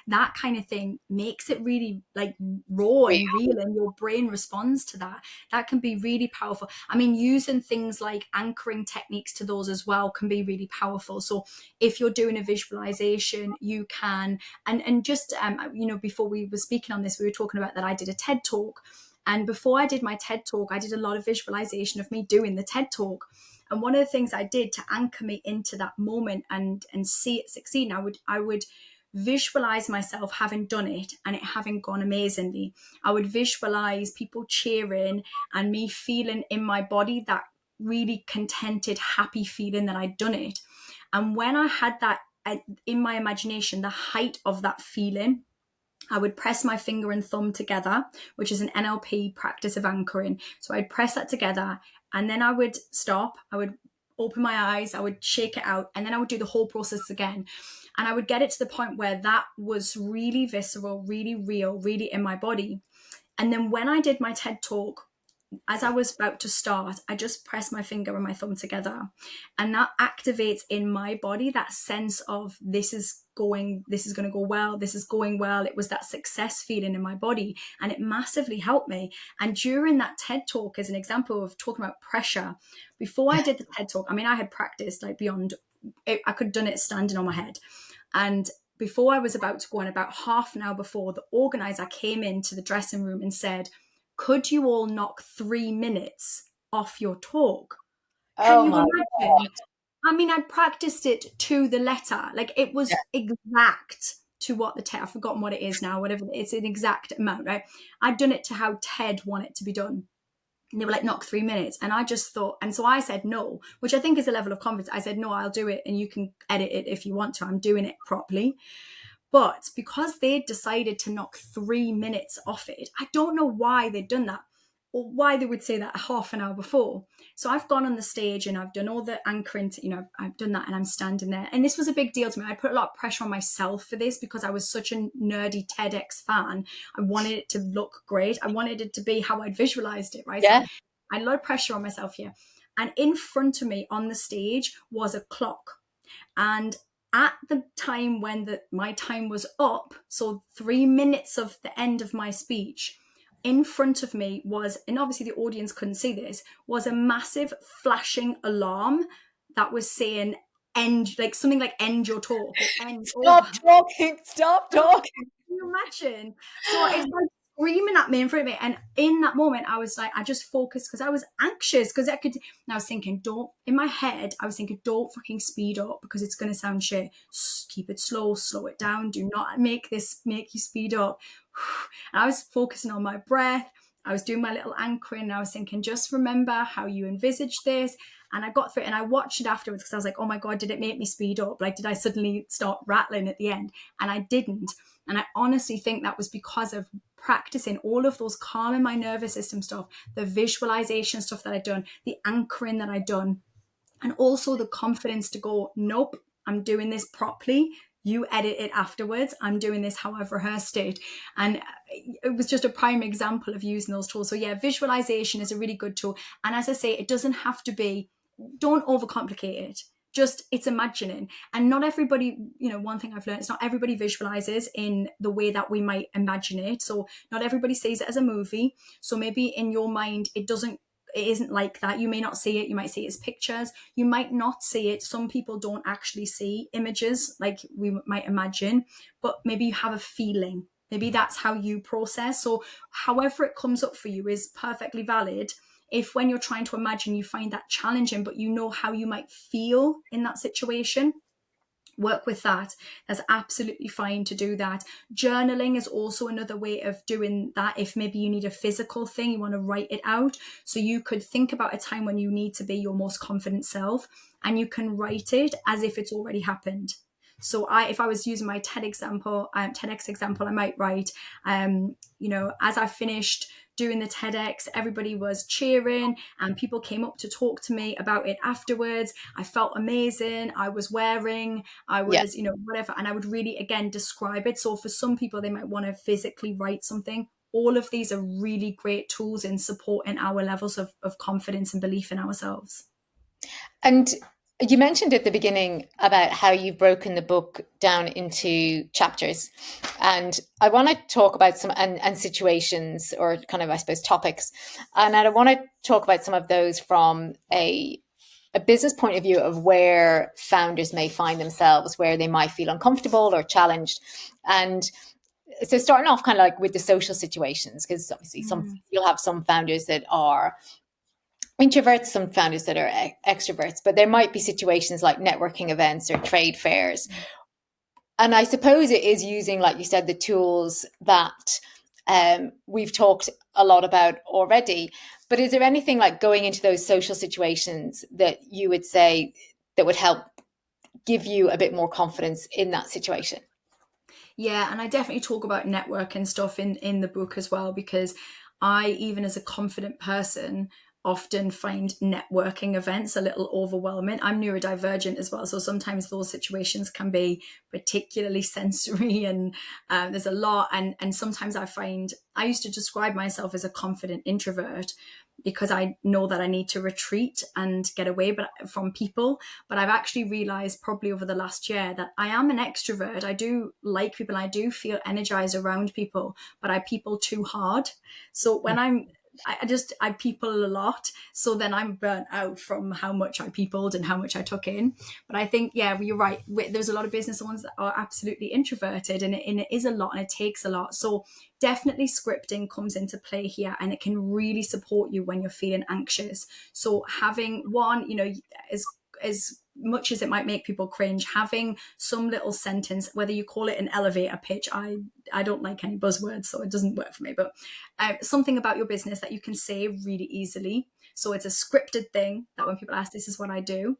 That kind of thing makes it really like raw Real. and real, and your brain responds to that. That can be really powerful. I mean, using things like anchoring techniques to those as well can be really powerful. So if you're doing a visualization, you can, and just before we were speaking on this, we were talking about that I did a TED talk, and before I did my TED talk, I did a lot of visualization of me doing the TED talk. And one of the things I did to anchor me into that moment and see it succeed, I would visualize myself having done it and it having gone amazingly. I would visualize people cheering and me feeling in my body that really contented, happy feeling that I'd done it. And when I had that in my imagination, the height of that feeling, I would press my finger and thumb together, which is an NLP practice of anchoring. So I'd press that together, and then I would stop. I would open my eyes, I would shake it out, and then I would do the whole process again. And I would get it to the point where that was really visceral, really real, really in my body. And then when I did my TED talk, as I was about to start, I just pressed my finger and my thumb together. And that activates in my body that sense of this is going to go well, this is going well. It was that success feeling in my body, and it massively helped me. And during that TED talk, as an example of talking about pressure, before I did the TED talk, I mean, I had practiced like beyond, I could have done it standing on my head. And before I was about to go on, about half an hour before, the organizer came into the dressing room and said, could you all knock 3 minutes off your talk? Can Oh you my imagine? I mean, I practiced it to the letter. Like it God. was exact to what I've forgotten what it is now, whatever, it's an exact amount, right? I'd done it to how Ted wanted it to be done. And they were like, knock 3 minutes. And I just thought, and so I said no, which I think is a level of confidence. I said, no, I'll do it. And you can edit it if you want to. I'm doing it properly. But because they decided to knock 3 minutes off it, I don't know why they'd done that, or why they would say that half an hour before. So I've gone on the stage and I've done all the anchoring, I've done that, and I'm standing there. And this was a big deal to me. I put a lot of pressure on myself for this because I was such a nerdy TEDx fan. I wanted it to look great. I wanted it to be how I'd visualized it, right? So Yeah. I had a lot of pressure on myself here. And in front of me on the stage was a clock. And at the time when my time was up, so 3 minutes of the end of my speech, in front of me was, and obviously the audience couldn't see this, was a massive flashing alarm that was saying end, like something like end your talk or end over. Stop talking. Stop talking. Can you imagine? So it's like screaming at me in front of me. And in that moment, I was like, I just focused because I was anxious because and I was thinking, in my head, I was thinking, don't fucking speed up because it's going to sound shit. Keep it slow it down. Do not make you speed up. And I was focusing on my breath. I was doing my little anchoring. And I was thinking, just remember how you envisaged this. And I got through it and I watched it afterwards because I was like, oh my God, did it make me speed up? Like, did I suddenly start rattling at the end? And I didn't. And I honestly think that was because of practicing all of those calming my nervous system stuff, the visualization stuff that I'd done, the anchoring that I'd done, and also the confidence to go, nope, I'm doing this properly. You edit it afterwards. I'm doing this how I've rehearsed it. And it was just a prime example of using those tools. So yeah, visualization is a really good tool. And as I say, it doesn't have to be, don't overcomplicate it. Just it's imagining. And not everybody, one thing I've learned is not everybody visualizes in the way that we might imagine it. So not everybody sees it as a movie. So maybe in your mind, it isn't like that. You may not see it. You might see it as pictures. You might not see it. Some people don't actually see images like we might imagine, but maybe you have a feeling. Maybe that's how you process. So however it comes up for you is perfectly valid. If when you're trying to imagine, you find that challenging, but you know how you might feel in that situation, work with that. That's absolutely fine to do that. Journaling is also another way of doing that. If maybe you need a physical thing, you want to write it out. So you could think about a time when you need to be your most confident self and you can write it as if it's already happened. So if I was using my TEDx example, I might write, as I finished doing the TEDx, everybody was cheering and people came up to talk to me about it afterwards. I felt amazing. I was whatever. And I would really, again, describe it. So for some people, they might want to physically write something. All of these are really great tools in supporting our levels of confidence and belief in ourselves. And you mentioned at the beginning about how you've broken the book down into chapters. And I want to talk about some and situations or kind of, I suppose, topics. And I want to talk about some of those from a business point of view of where founders may find themselves, where they might feel uncomfortable or challenged. And so starting off kind of like with the social situations, because obviously you'll have some founders that are introverts, some founders that are extroverts, but there might be situations like networking events or trade fairs. And I suppose it is using, like you said, the tools that we've talked a lot about already. But is there anything like going into those social situations that you would say that would help give you a bit more confidence in that situation? Yeah, and I definitely talk about network and stuff in the book as well, because I, even as a confident person, often find networking events a little overwhelming. I'm neurodivergent as well, so sometimes those situations can be particularly sensory and there's a lot. And sometimes I used to describe myself as a confident introvert because I know that I need to retreat and get away from people. But I've actually realized probably over the last year that I am an extrovert. I do like people. I do feel energized around people, but I people too hard. So when I people a lot. So then I'm burnt out from how much I peopled and how much I took in. But I think, yeah, you're right. There's a lot of business ones that are absolutely introverted and it is a lot and it takes a lot. So definitely scripting comes into play here and it can really support you when you're feeling anxious. So having one, as much as it might make people cringe, having some little sentence, whether you call it an elevator pitch, I don't like any buzzwords, so it doesn't work for me, but something about your business that you can say really easily. So it's a scripted thing that when people ask, this is what I do.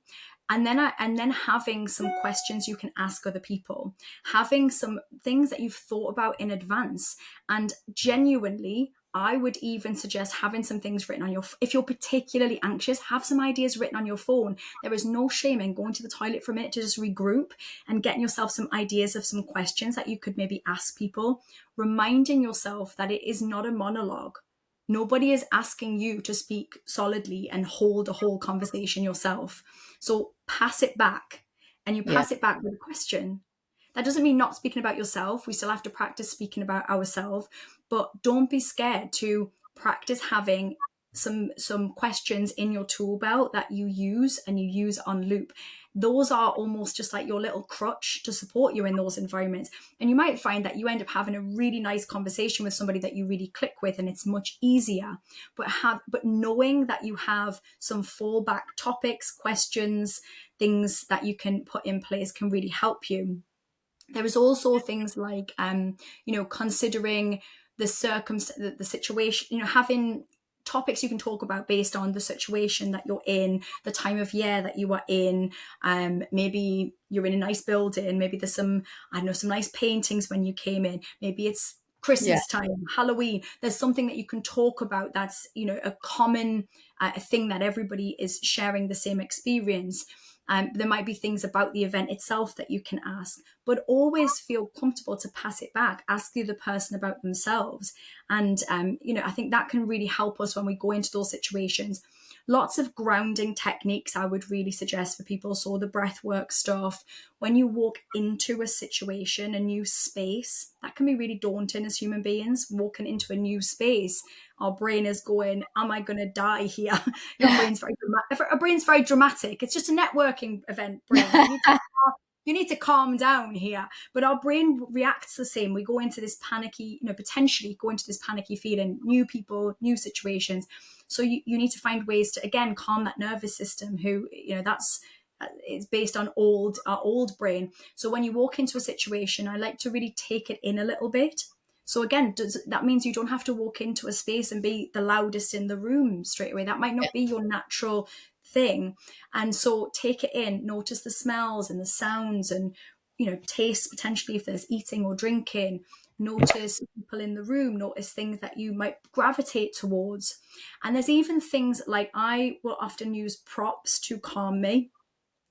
And then having some questions you can ask other people, having some things that you've thought about in advance. And genuinely, I would even suggest having some things written on if you're particularly anxious, have some ideas written on your phone. There is no shame in going to the toilet for a minute to just regroup and getting yourself some ideas of some questions that you could maybe ask people, reminding yourself that it is not a monologue. Nobody is asking you to speak solidly and hold a whole conversation yourself. So pass it back, and you pass it back with a question. That doesn't mean not speaking about yourself. We still have to practice speaking about ourselves, but don't be scared to practice having some questions in your tool belt that you use and you use on loop. those are almost just like your little crutch to support you in those environments. And you might find that you end up having a really nice conversation with somebody that you really click with, and it's much easier. But knowing that you have some fallback topics, questions, things that you can put in place can really help you. There is also things like, considering the situation, having topics you can talk about based on the situation that you're in, the time of year that you are in. Maybe you're in a nice building. Maybe there's some nice paintings when you came in. Maybe it's Christmas time, Halloween. There's something that you can talk about that's, a common thing that everybody is sharing the same experience. There might be things about the event itself that you can ask, but always feel comfortable to pass it back. Ask the other person about themselves. And, I think that can really help us when we go into those situations. Lots of grounding techniques I would really suggest for people. So the breath work stuff, when you walk into a situation, a new space, that can be really daunting as human beings. Walking into a new space, our brain is going, am I going to die here? Our brain's very dramatic. It's just a networking event, brain. You need to calm down here. But our brain reacts the same. We go into this panicky, potentially go into this panicky feeling, new people, new situations. So you need to find ways to, again, calm that nervous system that's it's based on our old brain. So when you walk into a situation, I like to really take it in a little bit. So again, that means you don't have to walk into a space and be the loudest in the room straight away. That might not be your natural thing. And so take it in, notice the smells and the sounds, and taste potentially if there's eating or drinking. Notice people in the room, notice things that you might gravitate towards. And there's even things like, I will often use props to calm me.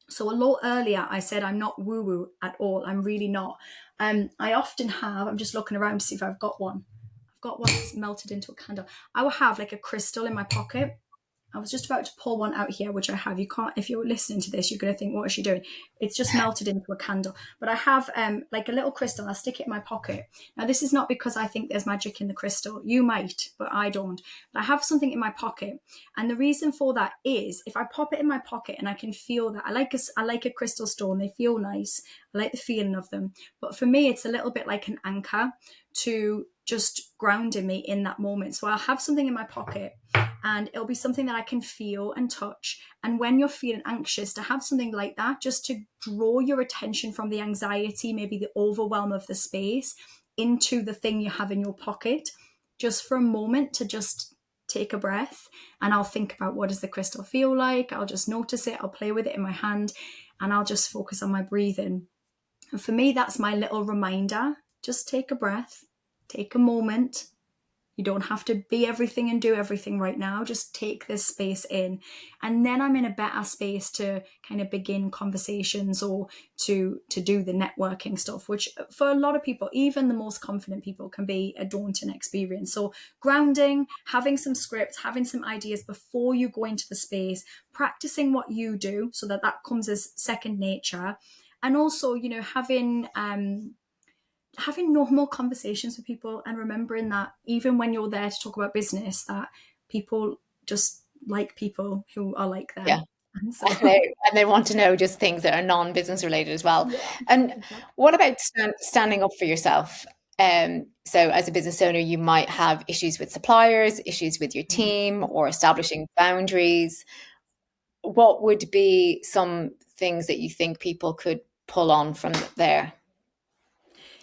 So a lot earlier I said I'm not woo-woo at all. I'm really not. I often have, I'm just looking around to see if I've got one. I've got one that's melted into a candle. I will have like a crystal in my pocket. I was just about to pull one out here, which I have. You can't, if you're listening to this, you're going to think, what is she doing? It's just melted into a candle. But I have like a little crystal. I'll stick it in my pocket. Now, this is not because I think there's magic in the crystal. You might, but I don't. But I have something in my pocket. And the reason for that is if I pop it in my pocket and I can feel that, I like a crystal stone. They feel nice. I like the feeling of them. But for me, it's a little bit like an anchor to just grounding me in that moment. So I'll have something in my pocket, and it'll be something that I can feel and touch. And when you're feeling anxious, to have something like that, just to draw your attention from the anxiety, maybe the overwhelm of the space, into the thing you have in your pocket, just for a moment, to just take a breath. And I'll think about, what does the crystal feel like? I'll just notice it. I'll play with it in my hand, and I'll just focus on my breathing. And for me, that's my little reminder. Just take a breath, take a moment. You don't have to be everything and do everything right now. Just take this space in. And then I'm in a better space to kind of begin conversations or to do the networking stuff, which for a lot of people, even the most confident people, can be a daunting experience. So grounding, having some scripts, having some ideas before you go into the space, practicing what you do so that comes as second nature. And also, having normal conversations with people, and remembering that even when you're there to talk about business, that people just like people who are like them. Yeah. So, And they want to know just things that are non-business related as well. And what about standing up for yourself? So as a business owner, you might have issues with suppliers, issues with your team, or establishing boundaries. What would be some things that you think people could pull on from there?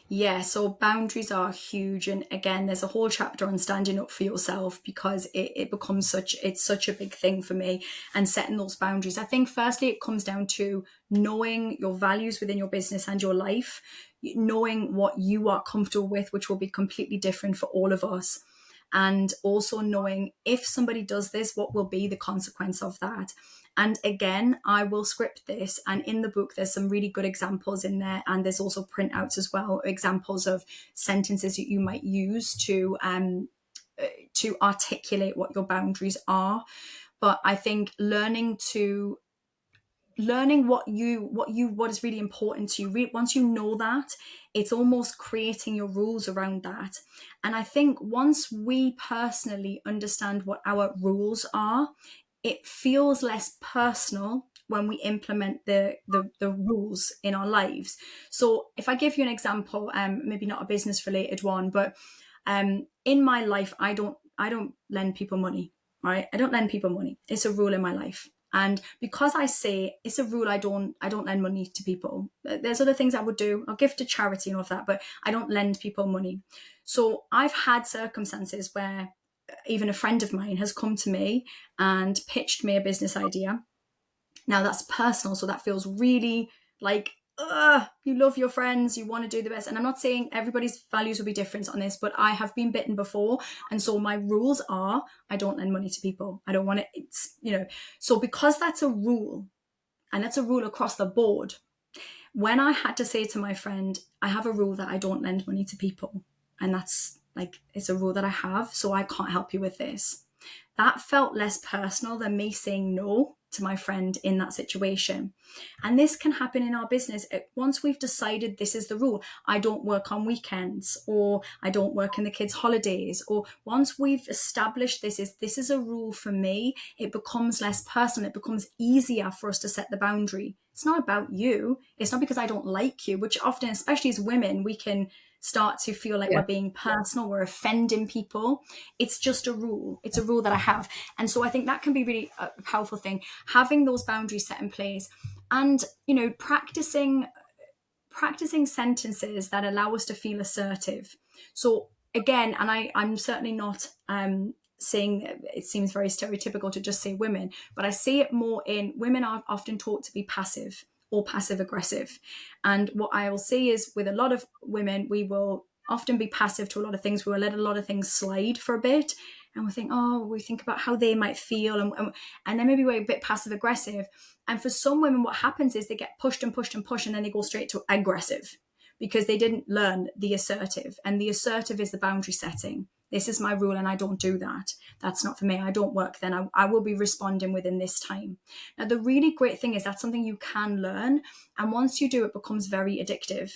yeah, so boundaries are huge. And again, there's a whole chapter on standing up for yourself, because it becomes such a big thing for me, and setting those boundaries. I think firstly, it comes down to knowing your values within your business and your life, knowing what you are comfortable with, which will be completely different for all of us. And also knowing, if somebody does this, what will be the consequence of that. And again, I will script this. And in the book, there's some really good examples in there. And there's also printouts as well, examples of sentences that you might use to articulate what your boundaries are. But I think learning what is really important to you, once you know that, it's almost creating your rules around that. And I think once we personally understand what our rules are, it feels less personal when we implement the rules in our lives. So if I give you an example, maybe not a business related one, but in my life, I don't lend people money, right? I don't lend people money. It's a rule in my life. And because I say it's a rule, I don't lend money to people. There's other things I would do. I'll give to charity and all of that, but I don't lend people money. So I've had circumstances where even a friend of mine has come to me and pitched me a business idea. Now that's personal, so that feels really like, you love your friends, you want to do the best. And I'm not saying everybody's values will be different on this, but I have been bitten before. And so my rules are, I don't lend money to people. I don't want it. It's, so because that's a rule, and that's a rule across the board, when I had to say to my friend, I have a rule that I don't lend money to people, and that's like, it's a rule that I have, so I can't help you with this. That felt less personal than me saying no to my friend in that situation. And this can happen in our business. Once we've decided this is the rule, I don't work on weekends, or I don't work in the kids' holidays, or once we've established this is a rule for me, it becomes less personal. It becomes easier for us to set the boundary. It's not about you. It's not because I don't like you, which often, especially as women, we can start to feel like we're being personal, we're offending people. It's just a rule. It's a rule that I have. And so I think that can be really a powerful thing, having those boundaries set in place, and, practicing sentences that allow us to feel assertive. So again, and I'm certainly not saying it seems very stereotypical to just say women, but I see it more in women are often taught to be passive or passive aggressive. And what I will see is with a lot of women, we will often be passive to a lot of things. We will let a lot of things slide for a bit, and we think about how they might feel, and then maybe we're a bit passive aggressive. And for some women, what happens is they get pushed and pushed and pushed, and then they go straight to aggressive because they didn't learn the assertive. And the assertive is the boundary setting. This is my rule and I don't do that. That's not for me. I don't work then. I will be responding within this time. Now, the really great thing is that's something you can learn. And once you do, it becomes very addictive.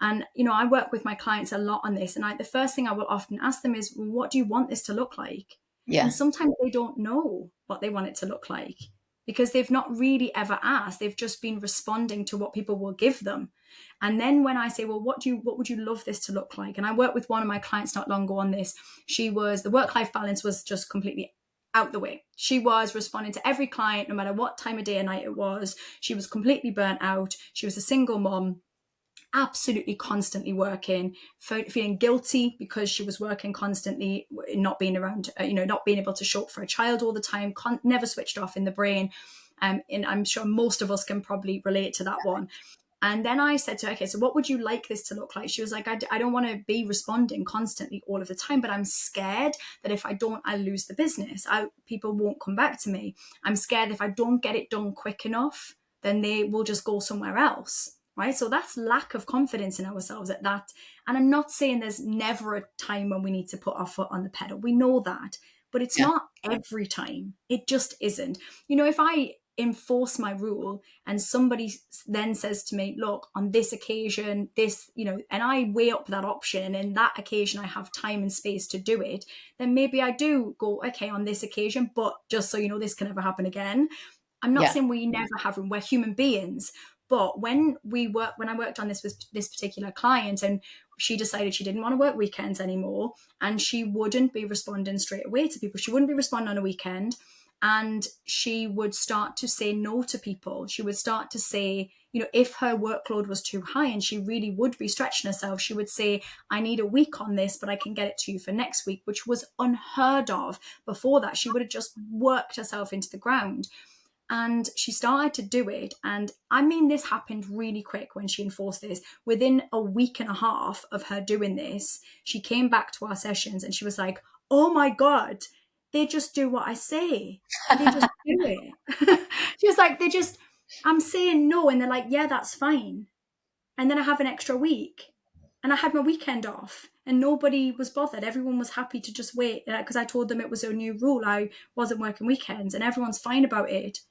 And, I work with my clients a lot on this. And the first thing I will often ask them is, what do you want this to look like? Yeah. And sometimes they don't know what they want it to look like because they've not really ever asked. They've just been responding to what people will give them. And then when I say, well, what would you love this to look like? And I worked with one of my clients not long ago on this. The work-life balance was just completely out the way. She was responding to every client, no matter what time of day or night it was. She was completely burnt out. She was a single mom, absolutely constantly working, feeling guilty because she was working constantly, not being around, not being able to show up for a child all the time, never switched off in the brain. And I'm sure most of us can probably relate to that one. And then I said to her, okay, so what would you like this to look like? She was like, I don't want to be responding constantly all of the time, but I'm scared that if I don't, I lose the business. People won't come back to me. I'm scared if I don't get it done quick enough, then they will just go somewhere else, right? So that's lack of confidence in ourselves at that. And I'm not saying there's never a time when we need to put our foot on the pedal. We know that, but it's not every time. It just isn't. If I enforce my rule and somebody then says to me, look, on this occasion, this, and I weigh up that option, and that occasion I have time and space to do it, then maybe I do go, okay, on this occasion, but just so you know, this can never happen again. I'm not saying we never have room. We're human beings. But when I worked on this with this particular client, and she decided she didn't want to work weekends anymore, and she wouldn't be responding straight away to people. She wouldn't be responding on a weekend. And she would start to say no to people. She would start to say, if her workload was too high and she really would be stretching herself, she would say, I need a week on this, but I can get it to you for next week, which was unheard of before that. She would have just worked herself into the ground. And she started to do it. And I mean, this happened really quick when she enforced this. Within a week and a half of her doing this, she came back to our sessions and she was like, oh my God, they just do what I say. They just do it. She was like, I'm saying no. And they're like, yeah, that's fine. And then I have an extra week. And I had my weekend off and nobody was bothered. Everyone was happy to just wait because I told them it was a new rule. I wasn't working weekends and everyone's fine about it.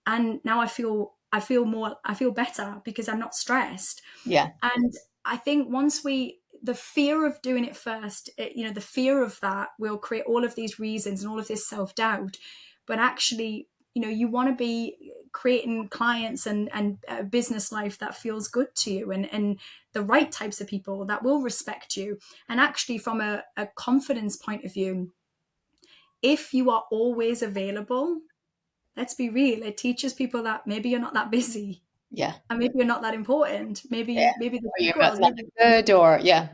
And now I feel better because I'm not stressed. Yeah. And I think the fear of doing it first, the fear of that will create all of these reasons and all of this self-doubt. But actually, you want to be creating clients and a business life that feels good to you, and the right types of people that will respect you. And actually, from a confidence point of view, if you are always available, let's be real, it teaches people that maybe you're not that busy, Yeah. and maybe you're not that important. Yeah. Maybe the Or you're girls, not maybe, good, or yeah.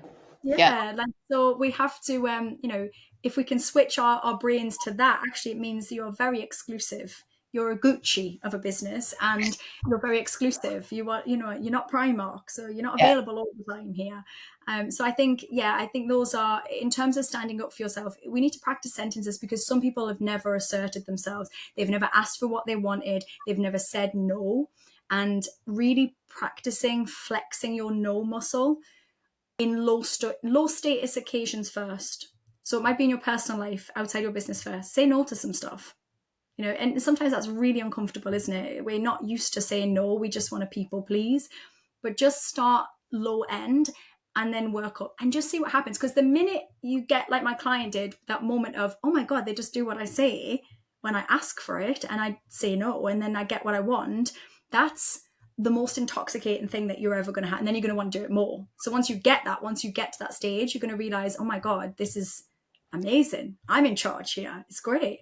Yeah. yeah, like, so we have to, if we can switch our brains to that, actually, it means you're very exclusive. You're a Gucci of a business, and you're very exclusive. You're not Primark, so you're not Yeah. available all the time here. So I think, those are, in terms of standing up for yourself, we need to practice sentences, because some people have never asserted themselves. They've never asked for what they wanted. They've never said no. And really practicing flexing your no muscle in low status occasions first. So it might be in your personal life, outside your business first. Say no to some stuff. And sometimes that's really uncomfortable, isn't it? We're not used to saying no. We just want to people please. But just start low end and then work up and just see what happens. Because the minute you get, like my client did, that moment of, oh my God, they just do what I say when I ask for it, and I say no, and then I get what I want, that's the most intoxicating thing that you're ever going to have. And then you're going to want to do it more. So once you get to that stage, you're going to realize, oh my God, this is amazing. I'm in charge here. It's great.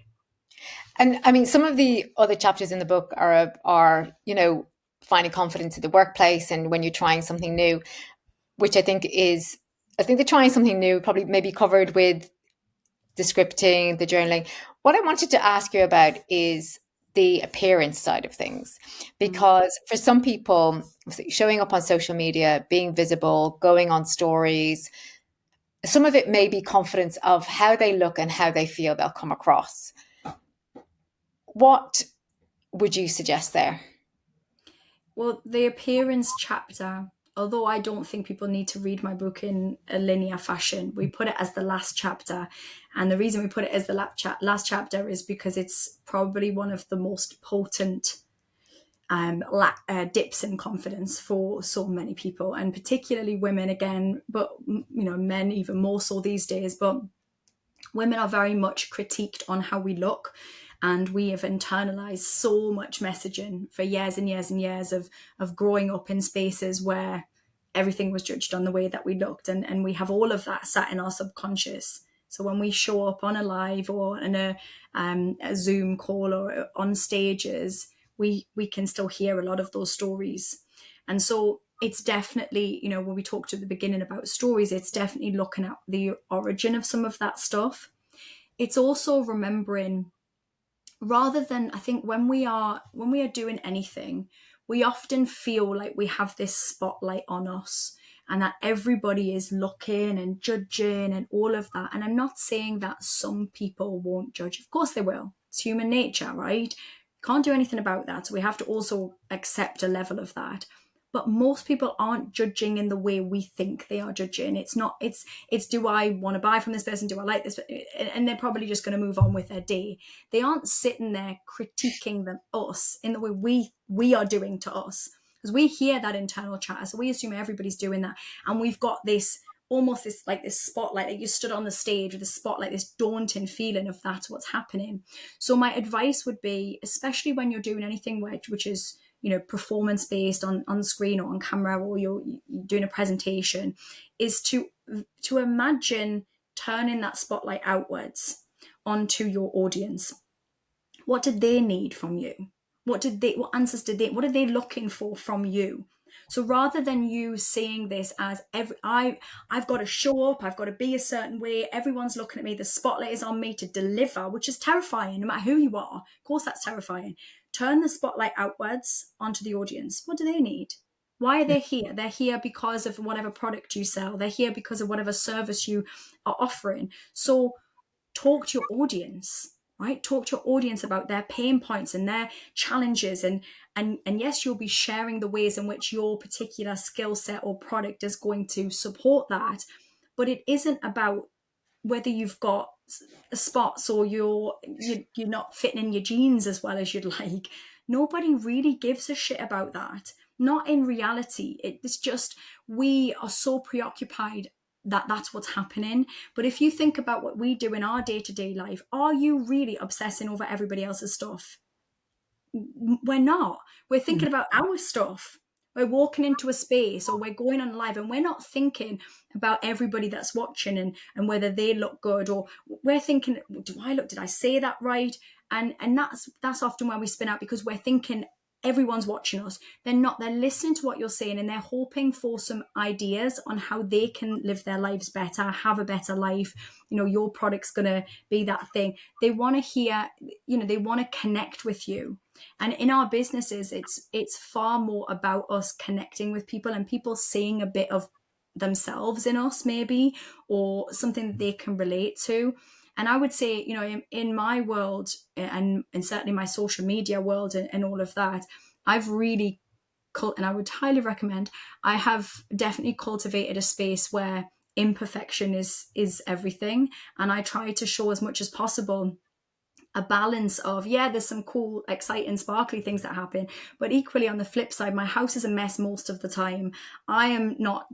And I mean, some of the other chapters in the book are finding confidence in the workplace and when you're trying something new, which I think the trying something new probably maybe covered with the scripting, the journaling. What I wanted to ask you about is the appearance side of things, because for some people, showing up on social media, being visible, going on stories, some of it may be confidence of how they look and how they feel they'll come across. What would you suggest there? Well, the appearance chapter, although I don't think people need to read my book in a linear fashion, we put it as the last chapter. And the reason we put it as the last chapter is because it's probably one of the most potent dips in confidence for so many people, and particularly women again, but men even more so these days. But women are very much critiqued on how we look, and we have internalized so much messaging for years and years and years of growing up in spaces where everything was judged on the way that we looked, and we have all of that sat in our subconscious. So when we show up on a live or in a Zoom call or on stages, we can still hear a lot of those stories. And so it's definitely, when we talked at the beginning about stories, it's definitely looking at the origin of some of that stuff. It's also remembering, rather than, I think when we are doing anything, we often feel like we have this spotlight on us and that everybody is looking and judging and all of that. And I'm not saying that some people won't judge. Of course they will. It's human nature, right? Can't do anything about that. So we have to also accept a level of that. But most people aren't judging in the way we think they are judging. It's not, it's do I want to buy from this person? Do I like this? And they're probably just going to move on with their day. They aren't sitting there critiquing us in the way we are doing to us. Because we hear that internal chatter. So we assume everybody's doing that. And we've got this, almost this spotlight, like you stood on the stage with a spotlight, this daunting feeling of that's what's happening. So my advice would be, especially when you're doing anything which is, performance based on screen or on camera, or you're doing a presentation, is to imagine turning that spotlight outwards onto your audience. What did they need from you? What answers what are they looking for from you? So rather than you seeing this as I've got to show up, I've got to be a certain way, everyone's looking at me, the spotlight is on me to deliver, which is terrifying, no matter who you are. Of course, that's terrifying. Turn the spotlight outwards onto the audience. What do they need? Why are they here? They're here because of whatever product you sell. They're here because of whatever service you are offering. So talk to your audience, right? Talk to your audience about their pain points and their challenges. And yes, you'll be sharing the ways in which your particular skill set or product is going to support that. But it isn't about whether you've got spots or you're not fitting in your jeans as well as you'd like. Nobody really gives a shit about that. Not in reality. It's just, we are so preoccupied that that's what's happening. But if you think about what we do in our day-to-day life, are you really obsessing over everybody else's stuff? we're not. We're thinking about our stuff. We're walking into a space or we're going on live and we're not thinking about everybody that's watching and whether they look good, or we're thinking, did I say that right? And that's often where we spin out, because we're thinking everyone's watching us. They're listening to what you're saying, and they're hoping for some ideas on how they can live their lives better, have a better life. Your product's going to be that thing. They want to hear, they want to connect with you. And in our businesses, it's far more about us connecting with people and people seeing a bit of themselves in us, maybe, or something that they can relate to. And I would say, in my world, and certainly my social media world and all of that, I've really, and I would highly recommend, I have definitely cultivated a space where imperfection is everything. And I try to show as much as possible a balance of, there's some cool, exciting, sparkly things that happen, but equally on the flip side, my house is a mess most of the time. I am not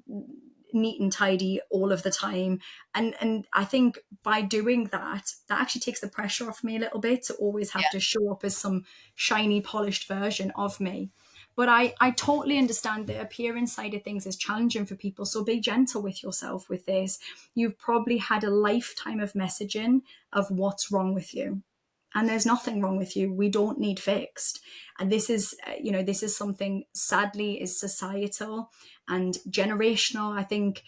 neat and tidy all of the time, and I think by doing that actually takes the pressure off me a little bit to always have to show up as some shiny, polished version of me. But I totally understand the appearance side of things is challenging for people. So be gentle with yourself with this. You've probably had a lifetime of messaging of what's wrong with you. And there's nothing wrong with you. We don't need fixed. And this is, this is something, sadly, is societal and generational. I think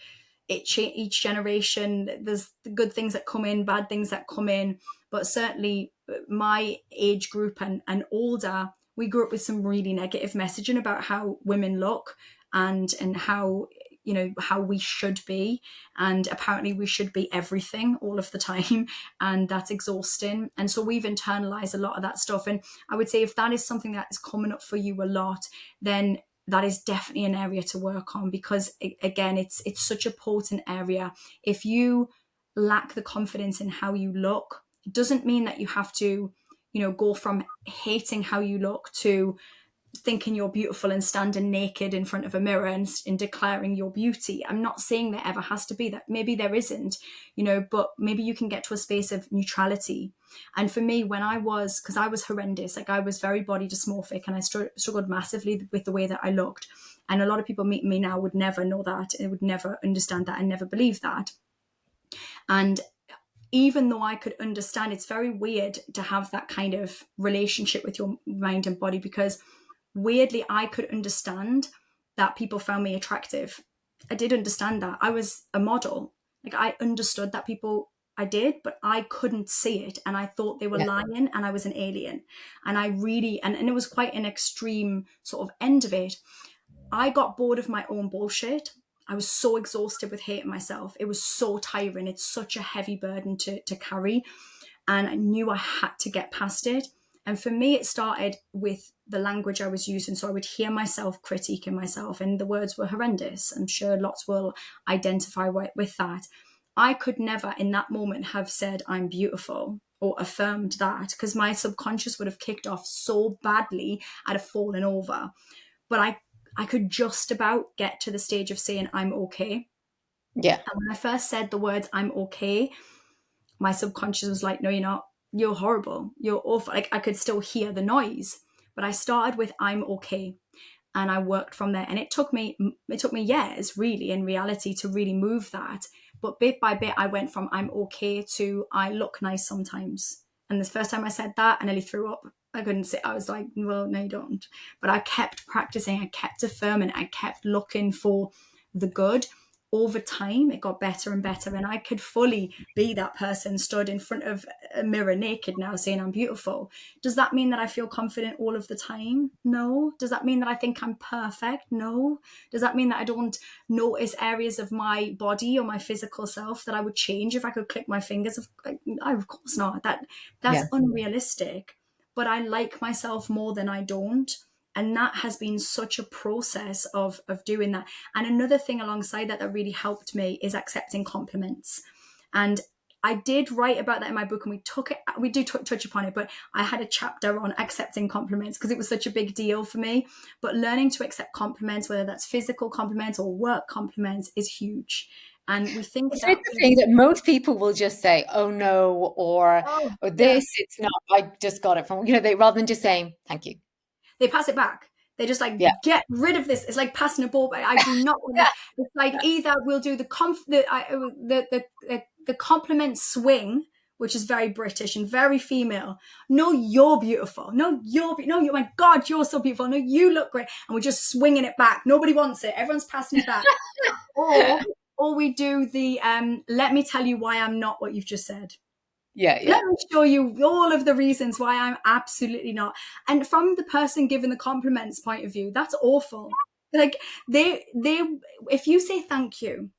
each generation, there's good things that come in, bad things that come in. But certainly my age group and older, we grew up with some really negative messaging about how women look and how how we should be, and apparently we should be everything all of the time, and that's exhausting. And so we've internalized a lot of that stuff. And I would say if that is something that is coming up for you a lot, then that is definitely an area to work on, because again, it's such a potent area. If you lack the confidence in how you look, it doesn't mean that you have to go from hating how you look to thinking you're beautiful and standing naked in front of a mirror and declaring your beauty. I'm not saying there ever has to be that. Maybe there isn't, but maybe you can get to a space of neutrality. And for me, because I was horrendous, like I was very body dysmorphic, and I struggled massively with the way that I looked. And a lot of people meeting me now would never know that. They would never understand that and never believe that. And even though I could understand, it's very weird to have that kind of relationship with your mind and body, because weirdly, I could understand that people found me attractive. I did understand that. I was a model. Like I understood that I did, but I couldn't see it. And I thought they were lying and I was an alien. And I really, and it was quite an extreme sort of end of it. I got bored of my own bullshit. I was so exhausted with hating myself. It was so tiring. It's such a heavy burden to carry. And I knew I had to get past it. And for me, it started with the language I was using. So I would hear myself critiquing myself, and the words were horrendous. I'm sure lots will identify with that. I could never in that moment have said I'm beautiful or affirmed that, because my subconscious would have kicked off so badly I'd have fallen over. But I could just about get to the stage of saying I'm okay. Yeah. And when I first said the words I'm okay, my subconscious was like, no, you're not. You're horrible. You're awful. Like I could still hear the noise, but I started with I'm okay. And I worked from there. And it took me years, really, in reality, to really move that. But bit by bit, I went from I'm okay to I look nice sometimes. And the first time I said that, I nearly threw up. I couldn't say, I was like, well, no, you don't. But I kept practicing. I kept affirming. I kept looking for the good. Over time, it got better and better. And I could fully be that person stood in front of a mirror naked now saying I'm beautiful. Does that mean that I feel confident all of the time? No. Does that mean that I think I'm perfect? No. Does that mean that I don't notice areas of my body or my physical self that I would change if I could click my fingers? Of course not. That's unrealistic. But I like myself more than I don't. And that has been such a process of doing that. And another thing alongside that really helped me is accepting compliments. And I did write about that in my book, and we do touch upon it, but I had a chapter on accepting compliments because it was such a big deal for me. But learning to accept compliments, whether that's physical compliments or work compliments, is huge. And we think Is it that, the thing that most people will just say, "Oh no," oh, or yeah, this, it's not. I just got it from, they rather than just saying thank you. they pass it back. They just like, Yeah. get rid of this. It's like passing a ball. But I do not want this. It's like either we'll do the compliment swing, which is very British and very female. No, you're beautiful. No, no, you. My God, you're so beautiful. No, you look great. And we're just swinging it back. Nobody wants it. Everyone's passing it back. Or we do the let me tell you why I'm not what you've just said. Yeah, Let yeah. me show you all of the reasons why I'm absolutely not. And from the person giving the compliments point of view, that's awful. Like if you say thank you,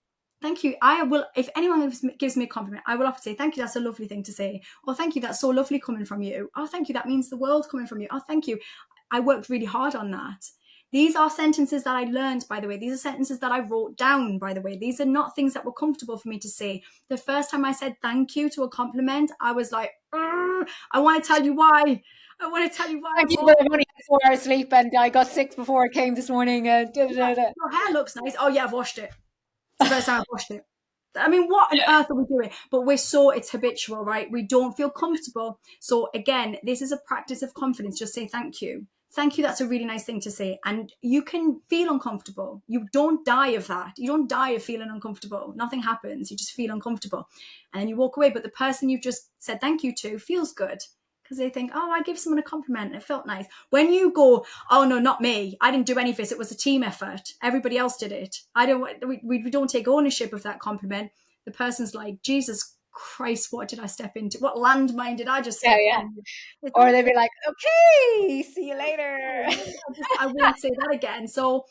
I will, if anyone gives me a compliment, I will often say, thank you, that's a lovely thing to say. Or thank you, that's so lovely coming from you. Oh, thank you, that means the world coming from you. Oh, thank you. I worked really hard on that. These are sentences that I learned, by the way. These are sentences that I wrote down, by the way. These are not things that were comfortable for me to say. The first time I said thank you to a compliment, I was like, I want to tell you why. I want to tell you why. Thank you, but I've only had 4 hours sleep and I got 6 before I came this morning. Your hair looks nice. Oh yeah, I've washed it. It's the first time I've washed it. I mean, what on earth are we doing? But it's habitual, right? We don't feel comfortable. So again, this is a practice of confidence. Just say thank you. Thank you. That's a really nice thing to say. And you can feel uncomfortable. You don't die of that. You don't die of feeling uncomfortable. Nothing happens. You just feel uncomfortable. And then you walk away. But the person you've just said thank you to feels good because they think, oh, I gave someone a compliment and it felt nice. When you go, oh no, not me, I didn't do any of this, it was a team effort, everybody else did it, we don't take ownership of that compliment, the person's like, Jesus Christ, what did I step into? What landmine did I just Yeah, step yeah. on? It's Or they'd unfair. be like, okay, see you later. I won't say that again. So,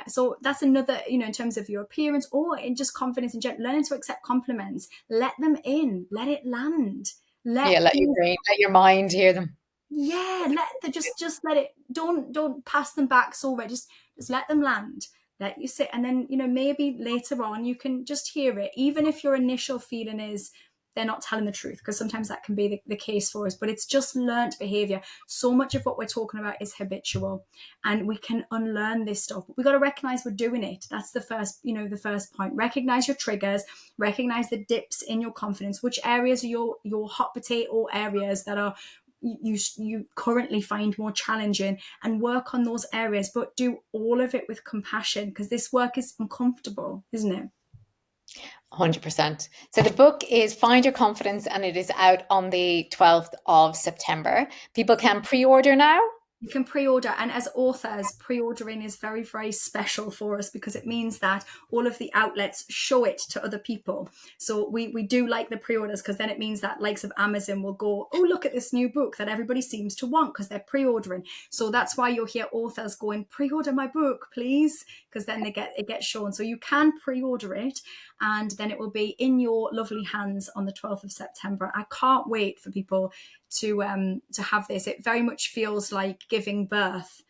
so that's another, in terms of your appearance or in just confidence in general, learning to accept compliments, let them in, let it land. Let Yeah, let your things brain, let your mind hear them. Yeah, just let it, don't pass them back so red, just let them land, let you sit, and then maybe later on you can just hear it, even if your initial feeling is they're not telling the truth, because sometimes that can be the case for us, but it's just learnt behavior. So much of what we're talking about is habitual, and we can unlearn this stuff, but we got to recognize we're doing it. That's the first point. Recognize your triggers, recognize the dips in your confidence, which areas are your hot potato areas that are you currently find more challenging, and work on those areas, but do all of it with compassion, because this work is uncomfortable, isn't it? 100%. So the book is Find Your Confidence and it is out on the 12th of September. People can pre-order now. You can pre-order, and as authors, pre-ordering is very, very special for us because it means that all of the outlets show it to other people. So we do like the pre-orders, because then it means that likes of Amazon will go, oh, look at this new book that everybody seems to want because they're pre-ordering. So that's why you'll hear authors going, pre-order my book, please, because then it gets shown. So you can pre-order it, and then it will be in your lovely hands on the 12th of September. I can't wait for people to have this. It very much feels like giving birth.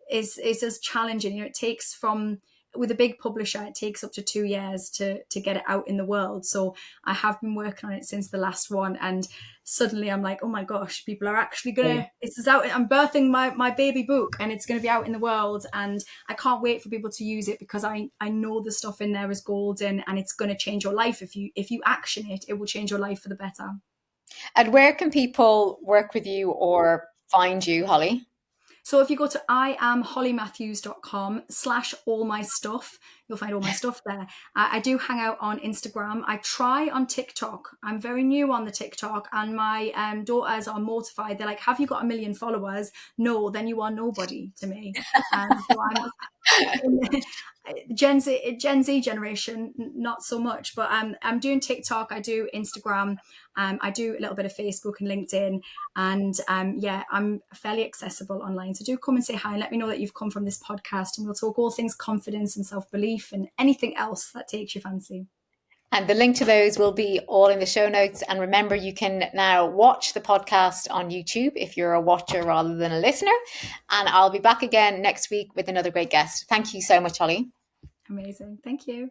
Is as challenging. It takes with a big publisher, it takes up to 2 years to get it out in the world. So I have been working on it since the last one, and suddenly I'm like, oh my gosh, people are actually gonna. This is out. I'm birthing my baby book, and it's going to be out in the world, and I can't wait for people to use it, because I know the stuff in there is golden, and it's going to change your life. If you action it, it will change your life for the better. And where can people work with you or find you, Holly? So if you go to iamhollymatthews.com/all my stuff, you'll find all my stuff there. I do hang out on Instagram. I try on TikTok. I'm very new on the TikTok, and my daughters are mortified. They're like, have you got 1 million followers? No, then you are nobody to me. So Gen Z generation, not so much, but I'm doing TikTok, I do Instagram, I do a little bit of Facebook and LinkedIn, and I'm fairly accessible online. So do come and say hi and let me know that you've come from this podcast, and we'll talk all things confidence and self-belief and anything else that takes your fancy. And the link to those will be all in the show notes. And remember, you can now watch the podcast on YouTube if you're a watcher rather than a listener. And I'll be back again next week with another great guest. Thank you so much, Holly. Amazing. Thank you.